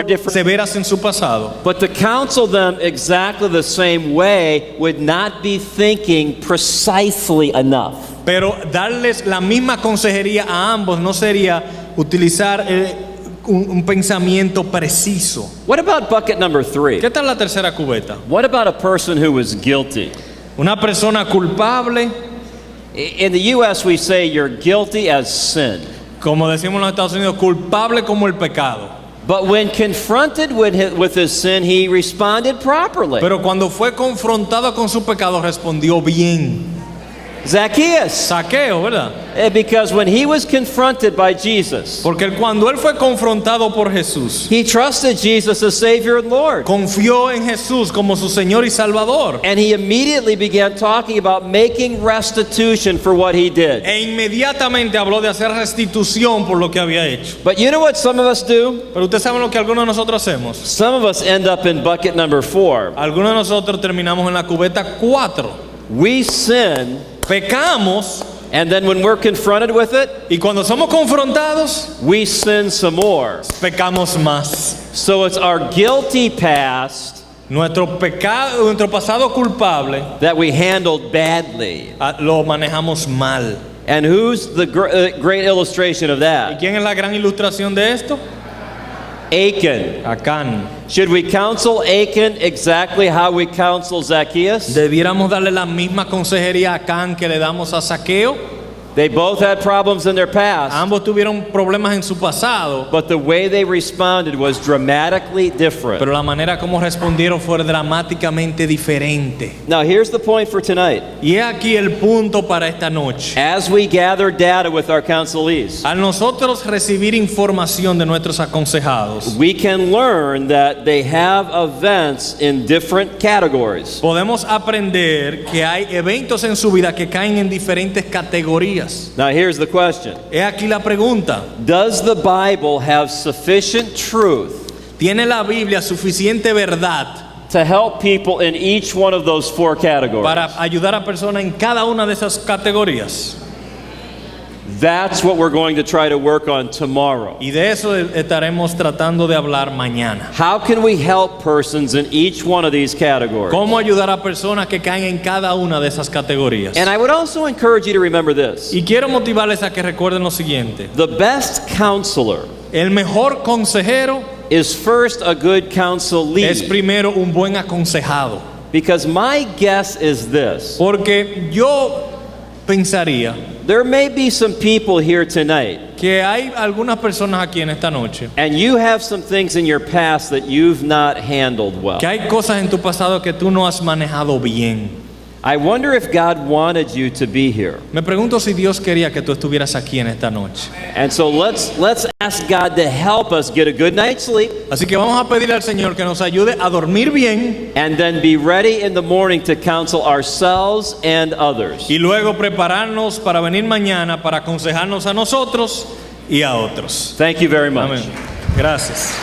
different. severas en su pasado. But to counsel them exactly the same way would not be thinking precisely enough. Pero darles la misma consejería a ambos no sería utilizar un pensamiento preciso. What about bucket number 3? ¿Qué tal la tercera cubeta? What about a person who was guilty? Una persona culpable, In the U.S., we say you're guilty as sin. como decimos en los Estados Unidos, culpable como el pecado. But when confronted with his sin, he responded properly. Pero cuando fue confrontado con su pecado, respondió bien. Zacchaeus, Saqueo, ¿verdad? because when he was confronted by Jesus, Porque cuando él fue confrontado por Jesús, he trusted Jesus as Savior and Lord. confió en Jesús como su Señor y Salvador. And he immediately began talking about making restitution for what he did. E inmediatamente habló de hacer restitución por lo que había hecho. But you know what some of us do? Pero ustedes saben lo que algunos de nosotros hacemos. Some of us end up in bucket number 4. Algunos de nosotros terminamos en la cubeta 4. We sin, Pecamos And then when we're confronted with it, Y cuando somos confrontados, we sin some more. pecamos más. So it's our guilty past Nuestro pecado, nuestro pasado culpable, that we handled badly. lo manejamos mal. And who's the great illustration of ¿Y that? quién es la gran ilustración de esto? Achan. Acán. Should we counsel Achan exactly how we counsel Zacchaeus? Debiéramos darle la misma consejería a Acán que le damos a Zaqueo. They both had problems in their past, Ambos tuvieron problemas en su pasado, but the way they responded was dramatically different. pero la manera como respondieron fue dramáticamente diferente. Now, here's the point for tonight. Y es aquí el punto para esta noche. As we gather data with our counselees, Al nosotros recibir información de nuestros aconsejados, we can learn that they have events in different categories. podemos aprender que hay eventos en su vida que caen en diferentes categorías. Now, here's the question. He aquí la pregunta. Does the Bible have sufficient truth ¿Tiene la Biblia suficiente verdad to help people in each one of those four categories? para ayudar a personas en cada una de esas categorías? That's what we're going to try to work on tomorrow. Y de eso estaremos tratando de hablar mañana. How can we help persons in each one of these categories? ¿Cómo ayudar a personas que caen en cada una de esas categorías? And I would also encourage you to remember this. Y quiero motivarles a que recuerden lo siguiente. The best counselor El mejor consejero is first a good es counselee. primero un buen aconsejado. Because my guess is this. Porque yo pensaría There may be some people here tonight, que hay algunas personas aquí en esta noche and you have some things in your past that you've not handled well. que hay cosas en tu pasado que tú no has manejado bien. I wonder if God wanted you to be here. Me pregunto si Dios quería que tú estuvieras aquí en esta noche. And so let's ask God to help us get a good night's sleep Así que vamos a pedir al Señor que nos ayude a dormir bien and then be ready in the morning to counsel ourselves and others. y luego prepararnos para venir mañana para aconsejarnos a nosotros y a otros. Thank you very much. Amén. Gracias.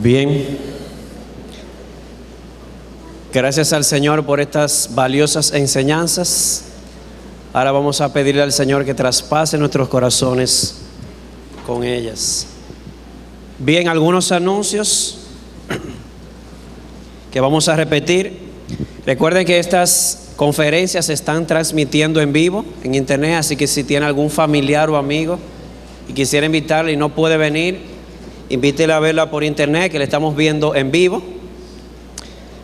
Bien, gracias al Señor por estas valiosas enseñanzas. Ahora vamos a pedirle al Señor que traspase nuestros corazones con ellas. Bien, algunos anuncios que vamos a repetir. Recuerden que estas conferencias se están transmitiendo en vivo en internet, así que si tiene algún familiar o amigo y quisiera invitarle y no puede venir, invítele a verla por internet, que le estamos viendo en vivo.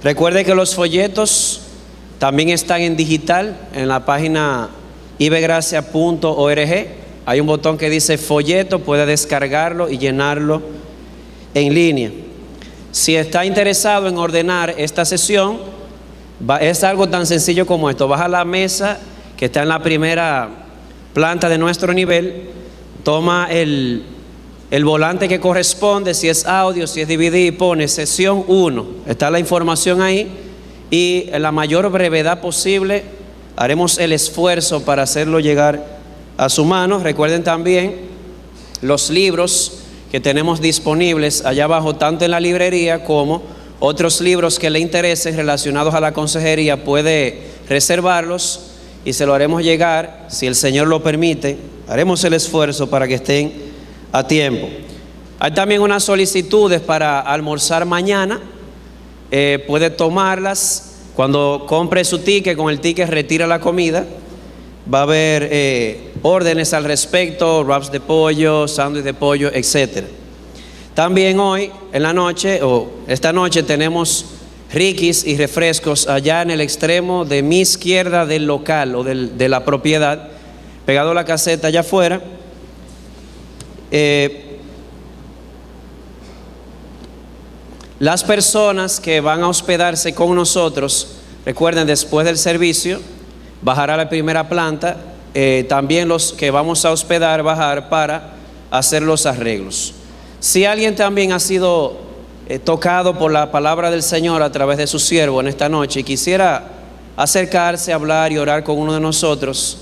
Recuerde que los folletos también están en digital en la página IBGracia.org. Hay un botón que dice folleto, puede descargarlo y llenarlo en línea. Si está interesado en ordenar esta sesión, es algo tan sencillo como esto. Baja la mesa que está en la primera planta de nuestro nivel, toma el volante que corresponde, si es audio, si es DVD, y pone sesión 1. Está la información ahí y en la mayor brevedad posible haremos el esfuerzo para hacerlo llegar a su mano. Recuerden también los libros que tenemos disponibles allá abajo, tanto en la librería como otros libros que le interesen relacionados a la consejería. Puede reservarlos y se lo haremos llegar, si el Señor lo permite. Haremos el esfuerzo para que estén a tiempo. Hay también unas solicitudes para almorzar mañana. Puede tomarlas cuando compre su ticket. Con el ticket retira la comida. Va a haber órdenes al respecto: wraps de pollo, sándwich de pollo, etc. También hoy en la noche, o esta noche, tenemos riquis y refrescos allá en el extremo de mi izquierda del local o de la propiedad, pegado a la caseta allá afuera. Las personas que van a hospedarse con nosotros, recuerden, después del servicio bajar a la primera planta. También los que vamos a hospedar bajar para hacer los arreglos. Si alguien también ha sido tocado por la palabra del Señor a través de su siervo en esta noche y quisiera acercarse, hablar y orar con uno de nosotros.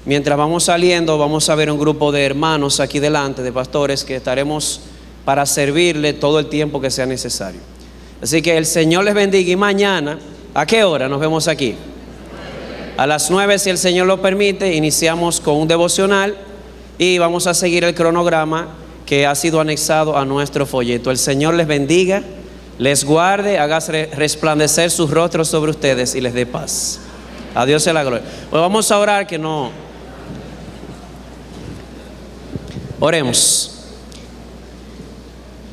Mientras vamos saliendo, vamos a ver un grupo de hermanos aquí delante, de pastores, que estaremos para servirle todo el tiempo que sea necesario. Así que el Señor les bendiga. Y mañana, ¿a qué hora nos vemos aquí? A las 9, si el Señor lo permite, iniciamos con un devocional y vamos a seguir el cronograma que ha sido anexado a nuestro folleto. El Señor les bendiga, les guarde, haga resplandecer sus rostros sobre ustedes y les dé paz. A Dios sea la gloria. Pues vamos a orar, que no. Oremos.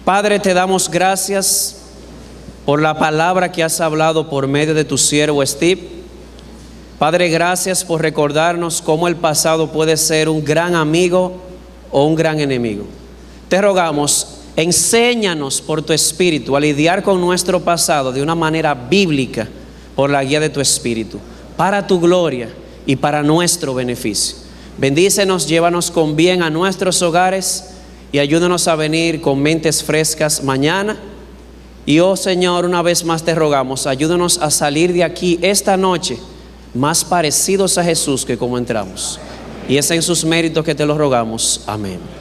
Padre, te damos gracias por la palabra que has hablado por medio de tu siervo Steve. Padre, gracias por recordarnos cómo el pasado puede ser un gran amigo o un gran enemigo. Te rogamos, enséñanos por tu Espíritu a lidiar con nuestro pasado de una manera bíblica por la guía de tu Espíritu, para tu gloria y para nuestro beneficio. Bendícenos, llévanos con bien a nuestros hogares y ayúdanos a venir con mentes frescas mañana. Y oh Señor, una vez más te rogamos, ayúdanos a salir de aquí esta noche más parecidos a Jesús que como entramos. Y es en sus méritos que te lo rogamos. Amén.